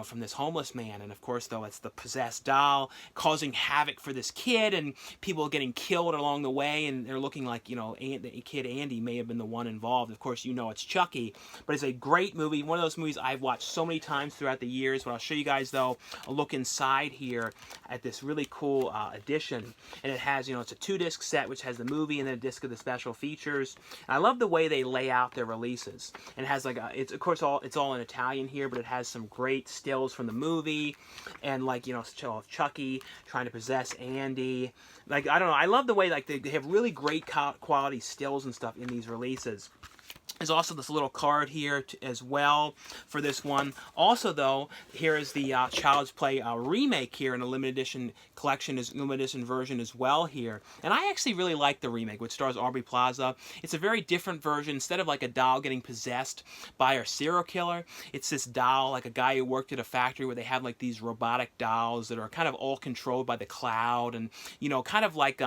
from this homeless man. And of course though it's the possessed doll causing havoc for this kid, and people getting killed along the way, and they're looking like the kid Andy may have been the one involved. Of course, it's Chucky, but it's a great movie. One of those movies I've watched so many times throughout the years. But I'll show you guys, though, a look inside here at this really cool edition. And it has, it's a 2-disc set, which has the movie and then a disc of the special features. And I love the way they lay out their releases. And it has like it's of course it's all in Italian here, but it has some great stills from the movie, and like Chucky trying to possess Andy. Like, I don't know, I love the way like they have really great quality stills and stuff in these releases. There's also this little card here as well for this one. Also, though, here is the Child's Play remake here in a limited edition collection, is limited edition version as well here. And I actually really like the remake, which stars Aubrey Plaza. It's a very different version. Instead of like a doll getting possessed by a serial killer, it's this doll, like a guy who worked at a factory where they have like these robotic dolls that are kind of all controlled by the cloud, and you know, kind of like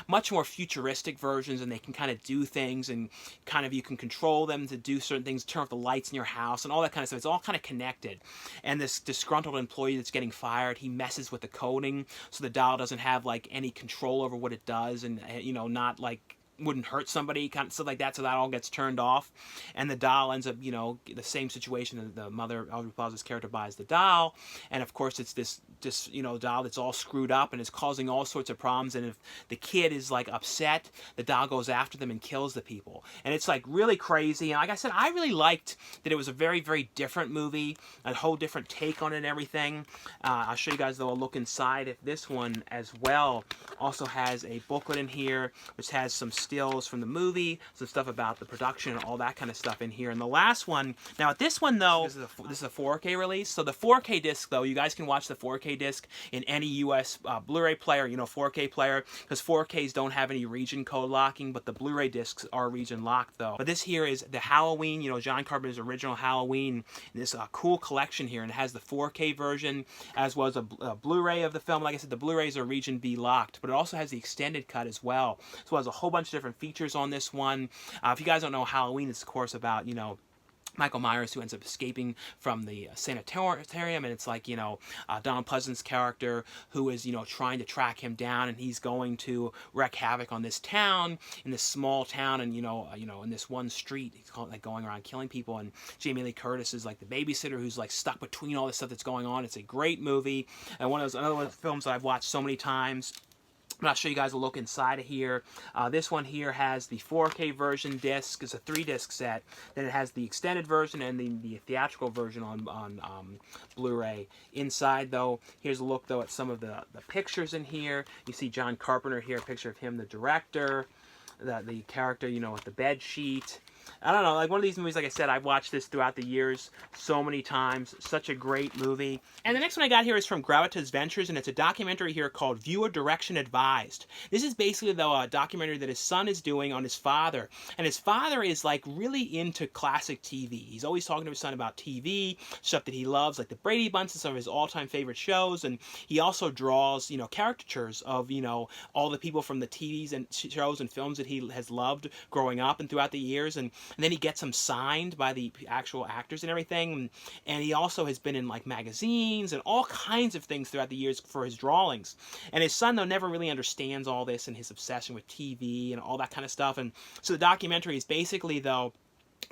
much more futuristic versions, and they can kind of do things, and kind of you can control them to do certain things, turn off the lights in your house and all that kind of stuff. It's all kind of connected. And this disgruntled employee that's getting fired, he messes with the coding so the doll doesn't have like any control over what it does, and you know, not like wouldn't hurt somebody, kind of stuff like that, so that all gets turned off. And the doll ends up, you know, the same situation that the mother, Aubrey Plaza's character, buys the doll, and of course it's this you know, doll that's all screwed up and is causing all sorts of problems, and if the kid is like upset, the doll goes after them and kills the people. And it's like really crazy, and like I said, I really liked that it was a very, very different movie, a whole different take on it and everything. I'll show you guys though a look inside. If this one as well also has a booklet in here, which has some stills from the movie, some stuff about the production and all that kind of stuff in here. And the last one, now this one though, this is a 4K release. So the 4K disc though, you guys can watch the 4K disc in any US Blu-ray player, you know, 4K player, because 4Ks don't have any region code locking, but the Blu-ray discs are region locked though. But this here is the Halloween, you know, John Carpenter's original Halloween, this cool collection here, and it has the 4K version as well as a Blu-ray of the film. Like I said, the Blu-rays are region B locked, but it also has the extended cut as well. So it has a whole bunch of different features on this one. If you guys don't know, Halloween is of course about, you know, Michael Myers, who ends up escaping from the sanitarium, and it's like, you know, Donald Pleasance's character who is, you know, trying to track him down, and he's going to wreak havoc on this town, in this small town, and you know, in this one street, he's like going around killing people. And Jamie Lee Curtis is like the babysitter who's like stuck between all this stuff that's going on. It's a great movie, and another one of the films that I've watched so many times. I'll show you guys a look inside of here. This one here has the 4K version disc. It's a 3-disc set. Then it has the extended version and the theatrical version on Blu-ray. Inside, though, here's a look, though, at some of the pictures in here. You see John Carpenter here, a picture of him, the director, the character, you know, with the bed sheet. I don't know, like one of these movies, like I said, I've watched this throughout the years so many times. Such a great movie. And the next one I got here is from Gravitas Ventures, and it's a documentary here called Viewer Direction Advised. This is basically, though, a documentary that his son is doing on his father. And his father is, like, really into classic TV. He's always talking to his son about TV, stuff that he loves, like the Brady Bunch and some of his all-time favorite shows. And he also draws, you know, caricatures of, you know, all the people from the TVs and shows and films that he has loved growing up and throughout the years. And then he gets them signed by the actual actors and everything. And he also has been in like magazines and all kinds of things throughout the years for his drawings. And his son, though, never really understands all this and his obsession with TV and all that kind of stuff. And so the documentary is basically, though,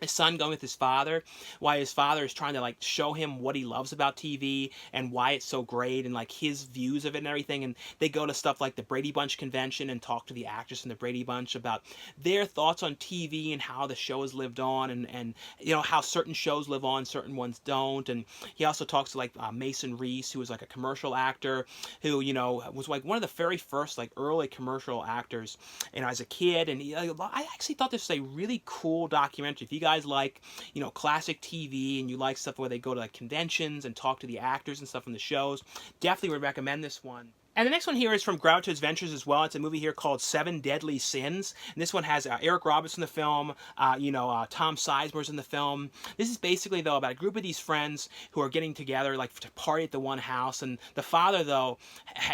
his son going with his father, why his father is trying to like show him what he loves about TV and why it's so great and like his views of it and everything. And they go to stuff like the Brady Bunch convention and talk to the actors in the Brady Bunch about their thoughts on TV and how the show has lived on, and you know, how certain shows live on, certain ones don't. And he also talks to like Mason Reese, who was like a commercial actor who, you know, was like one of the very first like early commercial actors, you know, as a kid. And I actually thought this was a really cool documentary. If you guys like, you know, classic TV and you like stuff where they go to like conventions and talk to the actors and stuff from the shows, definitely would recommend this one. And the next one here is from Gravitas Ventures as well. It's a movie here called Seven Deadly Sins. And this one has Eric Roberts in the film, Tom Sizemore's in the film. This is basically, though, about a group of these friends who are getting together like to party at the one house. And the father, though,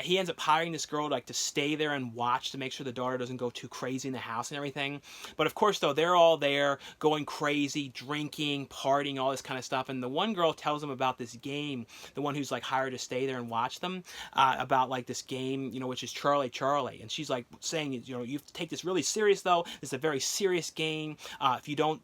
he ends up hiring this girl like to stay there and watch to make sure the daughter doesn't go too crazy in the house and everything. But of course, though, they're all there going crazy, drinking, partying, all this kind of stuff. And the one girl tells them about this game, the one who's like hired to stay there and watch them, about like this game, you know, which is Charlie Charlie. And she's like saying, you know, you have to take this really serious, though. This is a very serious game. If you don't,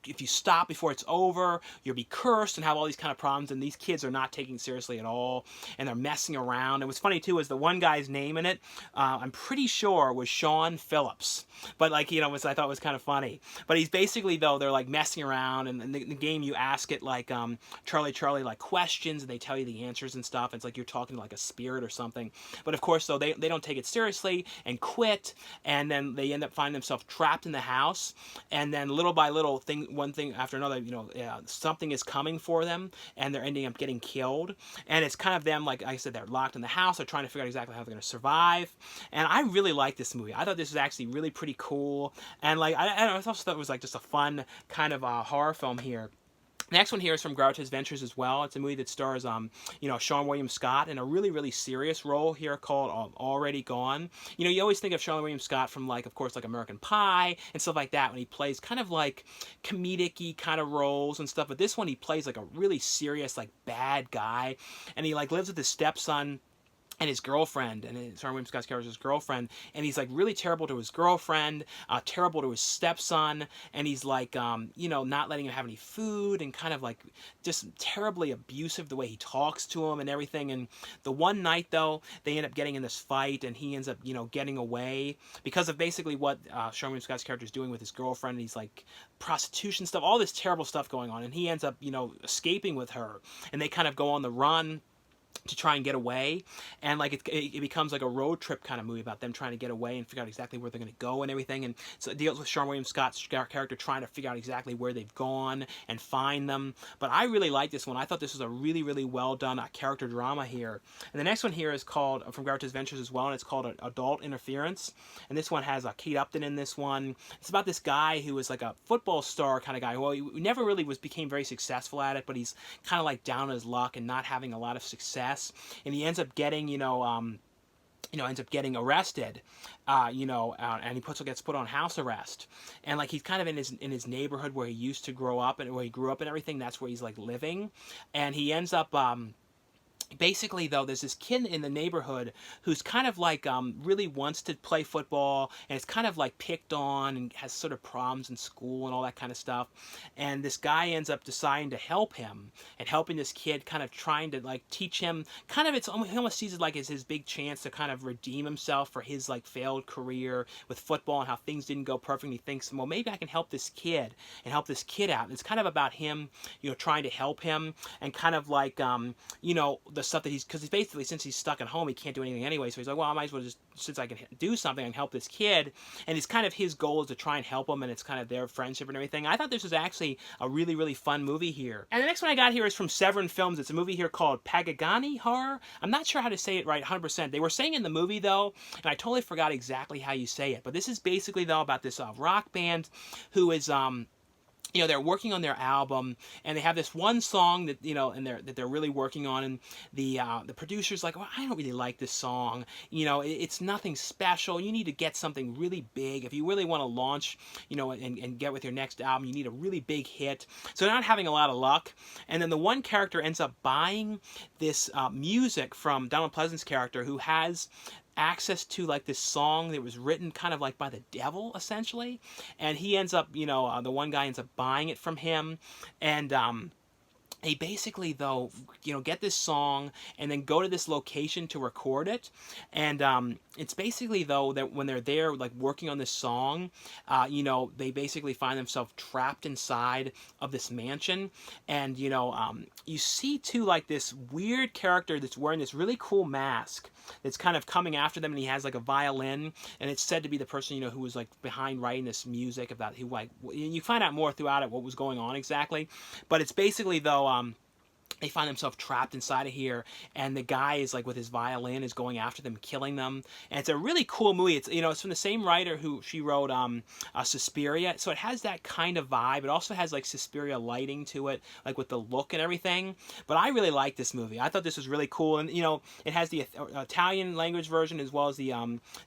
if you stop before it's over, you'll be cursed, and have all these kind of problems. And these kids are not taking it seriously at all, and they're messing around. And what's funny too is the one guy's name in it, I'm pretty sure was Sean Phillips, but like, you know, I thought was kind of funny. But he's basically, though, they're like messing around, and in the game you ask it like Charlie like questions, and they tell you the answers and stuff. It's like you're talking to like a spirit or something. But of course, though, they don't take it seriously and quit, and then they end up finding themselves trapped in the house. And then little by little, one thing after another, you know, something is coming for them, and they're ending up getting killed. And it's kind of them, like I said, they're locked in the house. They're trying to figure out exactly how they're going to survive. And I really like this movie. I thought this was actually really pretty cool. And like I also thought it was like just a fun kind of horror film here. The next one here is from Garza's Ventures as well. It's a movie that stars, you know, Sean William Scott in a really, really serious role here called Already Gone. You know, you always think of Sean William Scott from, like, of course, like American Pie and stuff like that, when he plays kind of like comedic-y kind of roles and stuff. But this one, he plays like a really serious, like, bad guy. And he, like, lives with his stepson and his girlfriend, and Sean William Scott's character's girlfriend, and he's like really terrible to his girlfriend, terrible to his stepson, and he's like, you know, not letting him have any food, and kind of like just terribly abusive the way he talks to him and everything. And the one night, though, they end up getting in this fight, and he ends up, you know, getting away because of basically what Sean William Scott's character is doing with his girlfriend. He's like prostitution stuff, all this terrible stuff going on, and he ends up, you know, escaping with her, and they kind of go on the run to try and get away. And like it becomes like a road trip kind of movie about them trying to get away and figure out exactly where they're going to go and everything. And so it deals with Sean William Scott's character trying to figure out exactly where they've gone and find them. But I really like this one. I thought this was a really, really well done character drama here. And the next one here is called, from Garza's Ventures as well, and it's called Adult Interference. And this one has Kate Upton in this one. It's about this guy who was like a football star kind of guy. Well, he never really became very successful at it, but he's kind of like down on his luck and not having a lot of success. And he ends up getting, ends up getting arrested, and he gets put on house arrest. And like he's kind of in his neighborhood where he used to grow up and where he grew up and everything. That's where he's like living, and he ends up. Basically, though, there's this kid in the neighborhood who's kind of like really wants to play football, and is kind of like picked on and has sort of problems in school and all that kind of stuff. And this guy ends up deciding to help him and helping this kid, kind of trying to like teach him. Kind of, he almost sees it like as his big chance to kind of redeem himself for his like failed career with football and how things didn't go perfect. And he thinks, well, maybe I can help this kid and help this kid out. And it's kind of about him, trying to help him, and kind of like the stuff that because he's basically, since he's stuck at home, he can't do anything anyway, so he's like, well, I might as well just, since I can do something, and help this kid. And it's kind of his goal is to try and help him, and it's kind of their friendship and everything. I thought this was actually a really, really fun movie here. And the next one I got here is from Severin Films. It's a movie here called Pagani Har. I'm not sure how to say it right 100%. They were saying in the movie, though, and I totally forgot exactly how you say it, but this is basically, though, about this rock band who is they're working on their album, and they have this one song that that they're really working on, and the producer's like, well, I don't really like this song. It's nothing special. You need to get something really big if you really want to launch, and get with your next album. You need a really big hit. So they're not having a lot of luck, and then the one character ends up buying this music from Donald Pleasant's character, who has access to like this song that was written kind of like by the devil, essentially. And he ends up, the one guy ends up buying it from him, and they basically, though, get this song and then go to this location to record it. And it's basically, though, that when they're there, like, working on this song, they basically find themselves trapped inside of this mansion. And, you see, too, like, this weird character that's wearing this really cool mask that's kind of coming after them, and he has, like, a violin. And it's said to be the person, who was, like, behind writing this music about who, like, you find out more throughout it what was going on exactly. But it's basically, though, they find themselves trapped inside of here, and the guy is like with his violin is going after them, killing them. And it's a really cool movie. It's it's from the same writer who she wrote Suspiria, so it has that kind of vibe. It also has like Suspiria lighting to it, like with the look and everything. But I really like this movie. I thought this was really cool, and it has the Italian language version as well as the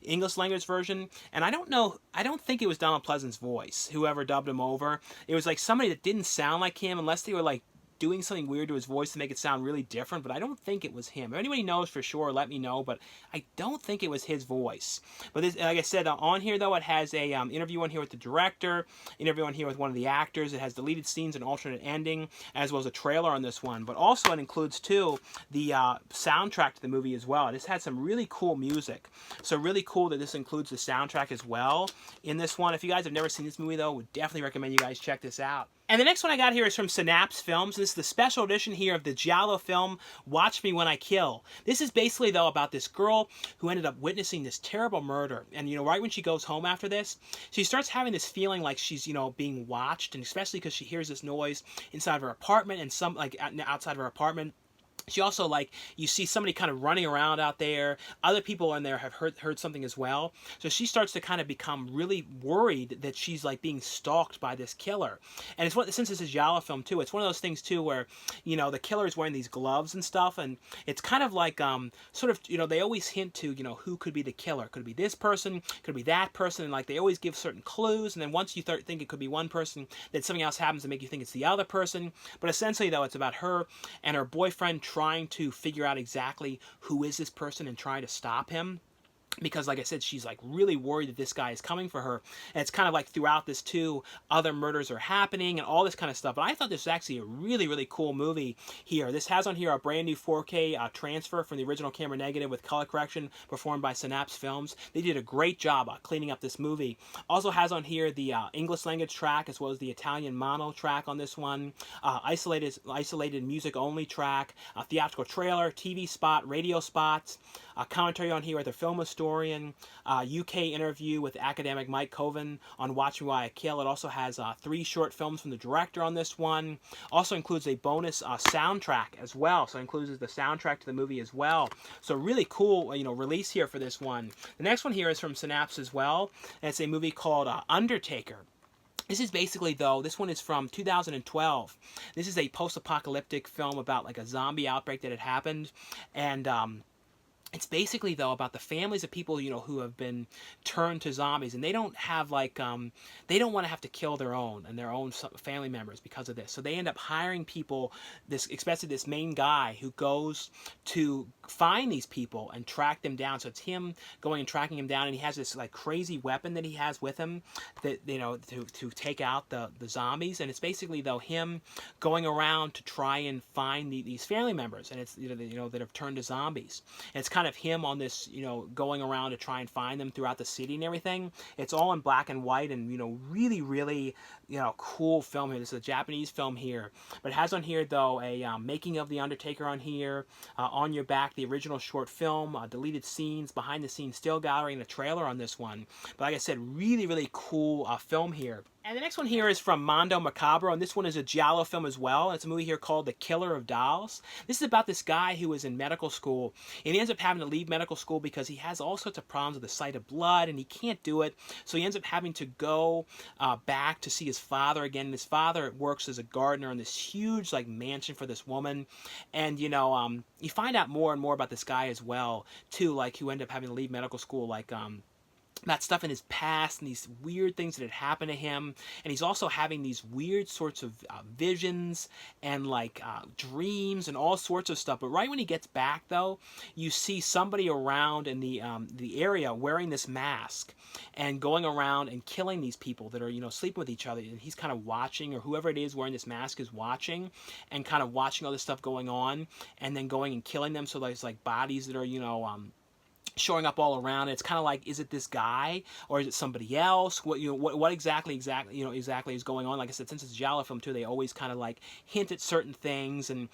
English language version. And I don't think it was Donald Pleasant's voice, whoever dubbed him over. It was like somebody that didn't sound like him, unless they were like doing something weird to his voice to make it sound really different, but I don't think it was him. If anybody knows for sure, let me know, but I don't think it was his voice. But this, like I said, on here though, it has a interview on here with the director, interview on here with one of the actors. It has deleted scenes and alternate ending, as well as a trailer on this one. But also it includes too the soundtrack to the movie as well. This had some really cool music, so really cool that this includes the soundtrack as well in this one. If you guys have never seen this movie though, would definitely recommend you guys check this out. And the next one I got here is from Synapse Films. This is the special edition here of the giallo film Watch Me When I Kill. This is basically though about this girl who ended up witnessing this terrible murder, and right when she goes home after this, she starts having this feeling like she's being watched, and especially because she hears this noise inside of her apartment and some outside of her apartment. She also, you see somebody kind of running around out there. Other people in there have heard something as well. So she starts to kind of become really worried that she's, being stalked by this killer. And since it's a giallo film, too, it's one of those things, too, where, the killer is wearing these gloves and stuff. And it's kind of like, they always hint to, who could be the killer. Could it be this person? Could it be that person? And, they always give certain clues. And then once you think it could be one person, then something else happens to make you think it's the other person. But essentially, though, it's about her and her boyfriend trying to figure out exactly who is this person and trying to stop him. Because, like I said, she's, really worried that this guy is coming for her. And it's kind of throughout this, too, other murders are happening and all this kind of stuff. But I thought this was actually a really, really cool movie here. This has on here a brand new 4K transfer from the original camera negative with color correction performed by Synapse Films. They did a great job cleaning up this movie. Also has on here the English language track as well as the Italian mono track on this one. Isolated music-only track, theatrical trailer, TV spot, radio spots. Commentary on here with a film historian, UK interview with academic Mike Coven on Watch Me While I Kill. It also has 3 short films from the director on this one. Also includes a bonus soundtrack as well. So it includes the soundtrack to the movie as well. So really cool, release here for this one. The next one here is from Synapse as well. And it's a movie called Undertaker. This is basically, though, this one is from 2012. This is a post-apocalyptic film about a zombie outbreak that had happened. And it's basically, though, about the families of people, who have been turned to zombies, and they don't have, they don't want to have to kill their own family members because of this. So they end up hiring people, especially this main guy who goes to find these people and track them down. So it's him going and tracking them down, and he has this, crazy weapon that he has with him that, to take out the zombies. And it's basically, though, him going around to try and find these family members, and it's, that have turned to zombies. And it's kind of him on this, going around to try and find them throughout the city and everything. It's all in black and white and, really, really, cool film here. This is a Japanese film here. But it has on here, though, a making of The Undertaker on here. On your back, the original short film, deleted scenes, behind the scenes still gallery, and a trailer on this one. But like I said, really, really cool film here. And the next one here is from Mondo Macabro, and this one is a giallo film as well. It's a movie here called The Killer of Dolls. This is about this guy who is in medical school, and he ends up having to leave medical school because he has all sorts of problems with the sight of blood, and he can't do it. So he ends up having to go back to see his father again. His father works as a gardener in this huge mansion for this woman, and you find out more and more about this guy as well too, who ended up having to leave medical school, that stuff in his past and these weird things that had happened to him. And he's also having these weird sorts of visions and dreams and all sorts of stuff. But right when he gets back, though, you see somebody around in the area wearing this mask and going around and killing these people that are, sleeping with each other. And he's kind of watching, or whoever it is wearing this mask is watching and kind of watching all this stuff going on and then going and killing them. So there's bodies that are, showing up all around. It's kind of is it this guy or is it somebody else? What exactly is going on? Like I said, since it's a giallo film too, they always kind of hint at certain things, and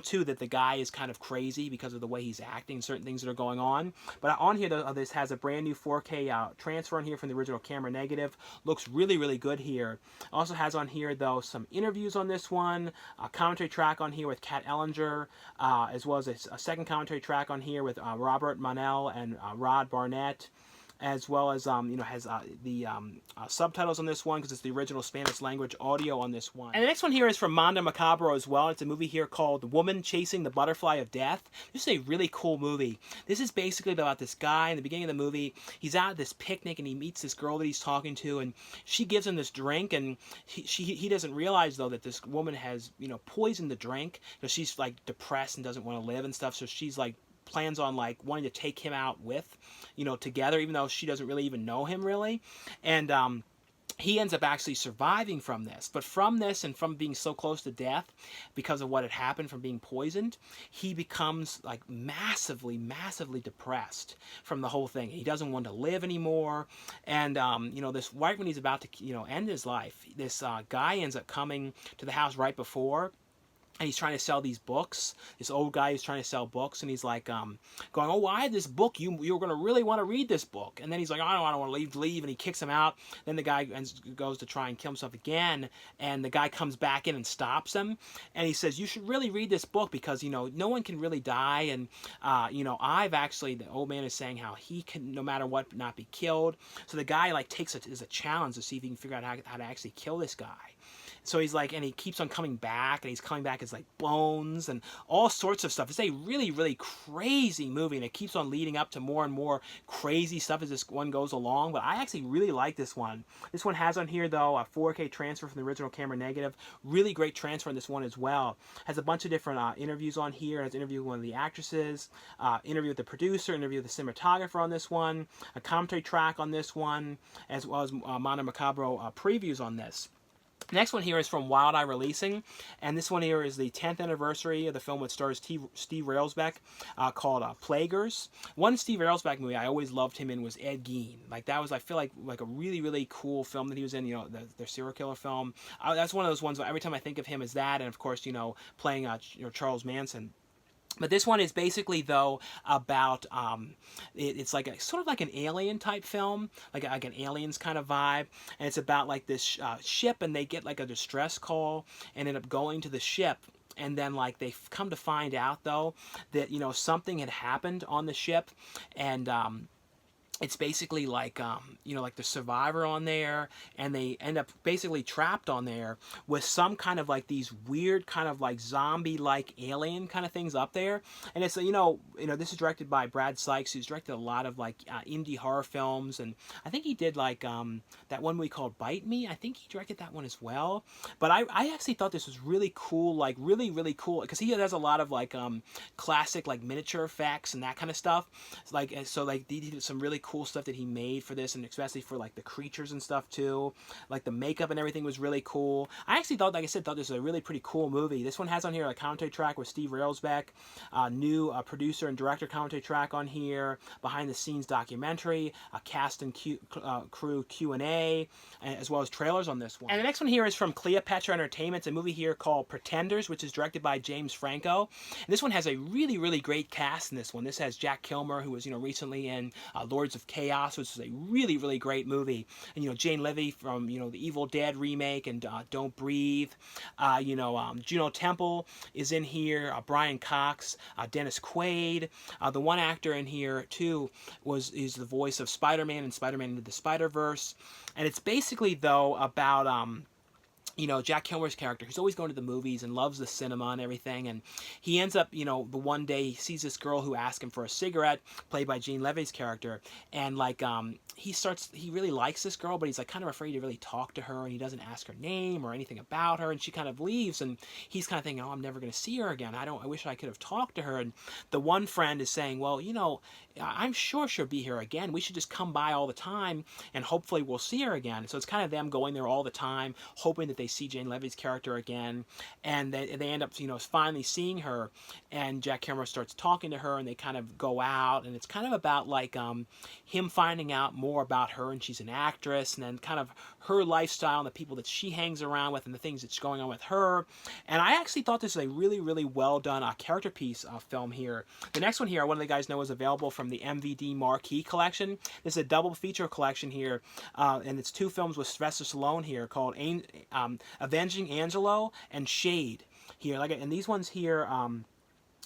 too that the guy is kind of crazy because of the way he's acting, certain things that are going on. But on here, this has a brand new 4K transfer on here from the original camera negative. Looks really, really good here. Also has on here, though, some interviews on this one, a commentary track on here with Kat Ellinger, as well as a second commentary track on here with Robert Manel and Rod Barnett. as well as has the subtitles on this one because it's the original Spanish language audio on this one. And the next one here is from Mondo Macabro as well. It's a movie here called The Woman Chasing the Butterfly of Death. This is a really cool movie. This is basically about this guy in the beginning of the movie. He's out at this picnic and he meets this girl that he's talking to, and she gives him this drink, and he doesn't realize though that this woman has poisoned the drink because she's like depressed and doesn't want to live and stuff. So she's like plans on like wanting to take him out with, together, even though she doesn't really even know him really. And he ends up actually surviving from this. But from this and from being so close to death because of what had happened from being poisoned, he becomes like massively, massively depressed from the whole thing. He doesn't want to live anymore. And, this right when he's about to, end his life, this guy ends up coming to the house right before. And he's trying to sell these books. This old guy is trying to sell books, and he's like going, "Oh, well, I had this book. You're going to really want to read this book." And then he's like, "I don't want to leave," and he kicks him out. Then the guy goes to try and kill himself again, and the guy comes back in and stops him. And he says, "You should really read this book because no one can really die, and I've actually." The old man is saying how he can, no matter what, not be killed. So the guy like takes it as a challenge to see if he can figure out how to actually kill this guy. So he's like, and he keeps on coming back, and he's coming back as like bones and all sorts of stuff. It's a really, really crazy movie, and it keeps on leading up to more and more crazy stuff as this one goes along. But I actually really like this one. This one has on here, though, a 4K transfer from the original camera negative. Really great transfer in this one as well. Has a bunch of different interviews on here. Has an interview with one of the actresses, interview with the producer, interview with the cinematographer on this one, a commentary track on this one, as well as Mondo Macabro previews on this. The next one here is from Wild Eye Releasing, and this one here is the 10th anniversary of the film which stars Steve Railsback, called Plaguers. One Steve Railsback movie I always loved him in was Ed Gein. Like that was, I feel like a really, really cool film that he was in, their serial killer film. That's one of those ones where every time I think of him as that, and of course, playing Charles Manson. But this one is basically, though, about, it's like sort of like an alien type film, like an Aliens kind of vibe. And it's about like this ship, and they get like a distress call and end up going to the ship. And then like they come to find out, though, that, something had happened on the ship. And it's basically like, like the survivor on there, and they end up basically trapped on there with some kind of like these weird kind of like zombie-like alien kind of things up there. And it's, this is directed by Brad Sykes, who's directed a lot of like indie horror films, and I think he did like that one we called Bite Me. I think he directed that one as well. But I actually thought this was really cool, like really, really cool, because he does a lot of like classic like miniature effects and that kind of stuff. Like, so like he did some really cool stuff that he made for this, and especially for like the creatures and stuff too. Like the makeup and everything was really cool. I actually thought, like I said, this was a really pretty cool movie. This one has on here a commentary track with Steve Railsback, new producer and director commentary track on here, behind the scenes documentary, a cast and crew Q&A, as well as trailers on this one. And the next one here is from Cleopatra Entertainment. It's a movie here called Pretenders, which is directed by James Franco. And this one has a really, really great cast in this one. This has Jack Kilmer, who was recently in Lords of Chaos, which is a really, really great movie. And Jane Levy from the Evil Dead remake and Don't Breathe. Juno Temple is in here. Brian Cox, Dennis Quaid. The one actor in here too is the voice of Spider-Man and Spider-Man Into the Spider-Verse. And it's basically, though, about Jack Kilmer's character, who's always going to the movies and loves the cinema and everything, and he ends up, the one day he sees this girl who asks him for a cigarette, played by Jean Levy's character, and like, he really likes this girl, but he's like kind of afraid to really talk to her, and he doesn't ask her name or anything about her, and she kind of leaves, and he's kind of thinking, oh, I'm never going to see her again. I wish I could have talked to her. And the one friend is saying, well, I'm sure she'll be here again. We should just come by all the time, and hopefully we'll see her again. So it's kind of them going there all the time, hoping that they see Jane Levy's character again, and they end up, finally seeing her, and Jack Kilmer starts talking to her, and they kind of go out, and it's kind of about like him finding out more about her, and she's an actress, and then kind of her lifestyle and the people that she hangs around with and the things that's going on with her. And I actually thought this was a really, really well done character piece film here. The next one here, I want to let you guys know, is available from the MVD Marquee collection. This is a double feature collection here, and it's two films with Sylvester Stallone here called Avenging Angelo and Shade here. And these ones here,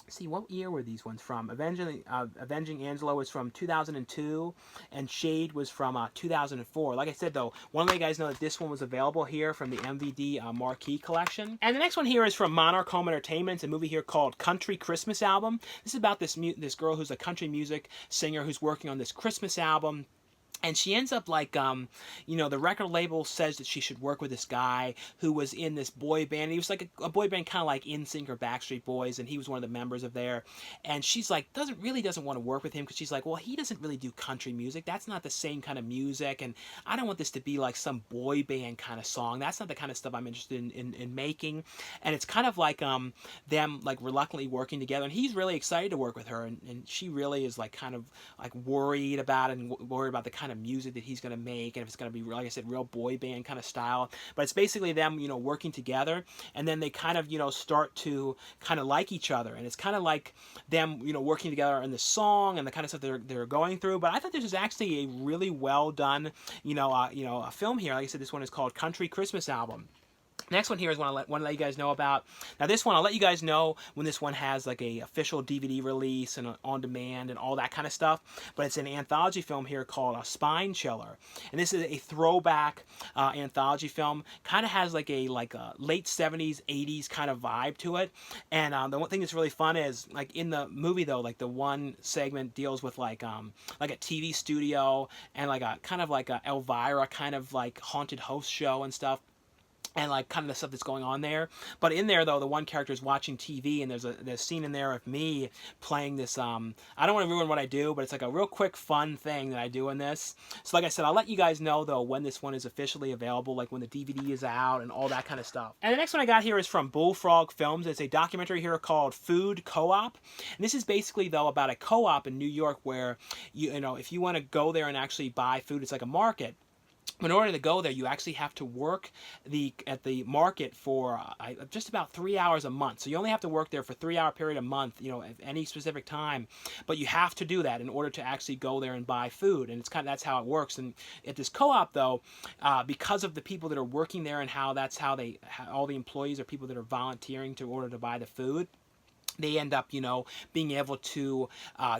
see, what year were these ones from? Avenging Angelo was from 2002, and Shade was from 2004. Like I said, though, want to let you guys know that this one was available here from the MVD Marquee Collection. And the next one here is from Monarch Home Entertainment. It's a movie here called Country Christmas Album. This is about this girl who's a country music singer who's working on this Christmas album. And she ends up like, you know, the record label says that she should work with this guy who was in this boy band. He was like a boy band, kind of like NSYNC or Backstreet Boys, and he was one of the members of there. And she's like, doesn't want to work with him because she's like, well, he doesn't really do country music. That's not the same kind of music, and I don't want this to be like some boy band kind of song. That's not the kind of stuff I'm interested in making. And it's kind of like them like reluctantly working together. And he's really excited to work with her, and she really is like kind of like worried about it and worried about the kind of music that he's going to make, and if it's going to be, like I said, real boy band kind of style. But it's basically them, you know, working together, and then they kind of, you know, start to kind of like each other, and it's kind of like them, you know, working together in the song and the kind of stuff they're going through. But I thought this was actually a really well done, a film here. Like I said, this one is called Country Christmas Album. Next one here is one I want to let you guys know about. Now this one, I'll let you guys know when this one has like a official DVD release and on demand and all that kind of stuff. But it's an anthology film here called A Spine Chiller. And this is a throwback anthology film. Kind of has like a late 70s, 80s kind of vibe to it. And the one thing that's really fun is, like in the movie though, like the one segment deals with like a TV studio and like a kind of like a Elvira kind of like haunted host show and stuff. And like kind of the stuff that's going on there. But in there though, the one character is watching TV, and there's a scene in there of me playing this, I don't want to ruin what I do, but it's like a real quick fun thing that I do in this. So like I said, I'll let you guys know though when this one is officially available, like when the DVD is out and all that kind of stuff. And the next one I got here is from Bullfrog Films. It's a documentary here called Food Co-op. And this is basically though about a co-op in New York where, you know, if you want to go there and actually buy food, it's like a market. In order to go there, you actually have to work at the market for just about 3 hours a month. So you only have to work there for a 3-hour period a month, you know, at any specific time. But you have to do that in order to actually go there and buy food. And it's kind of, that's how it works. And at this co-op, though, because of the people that are working there and how all the employees are people that are volunteering in order to buy the food, they end up, you know, being able to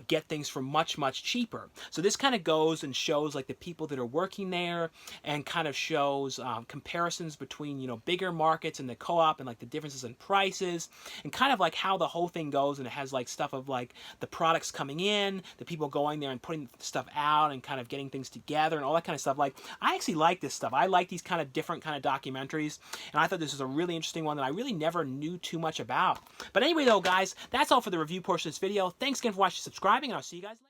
get things for much, much cheaper. So this kind of goes and shows like the people that are working there, and kind of shows comparisons between, you know, bigger markets and the co-op, and like the differences in prices, and kind of like how the whole thing goes. And it has like stuff of like the products coming in, the people going there and putting stuff out, and kind of getting things together and all that kind of stuff. Like, I actually like this stuff. I like these kind of different kind of documentaries, and I thought this was a really interesting one that I really never knew too much about. But anyway though, guys, that's all for the review portion of this video. Thanks again for watching, subscribing, and I'll see you guys later.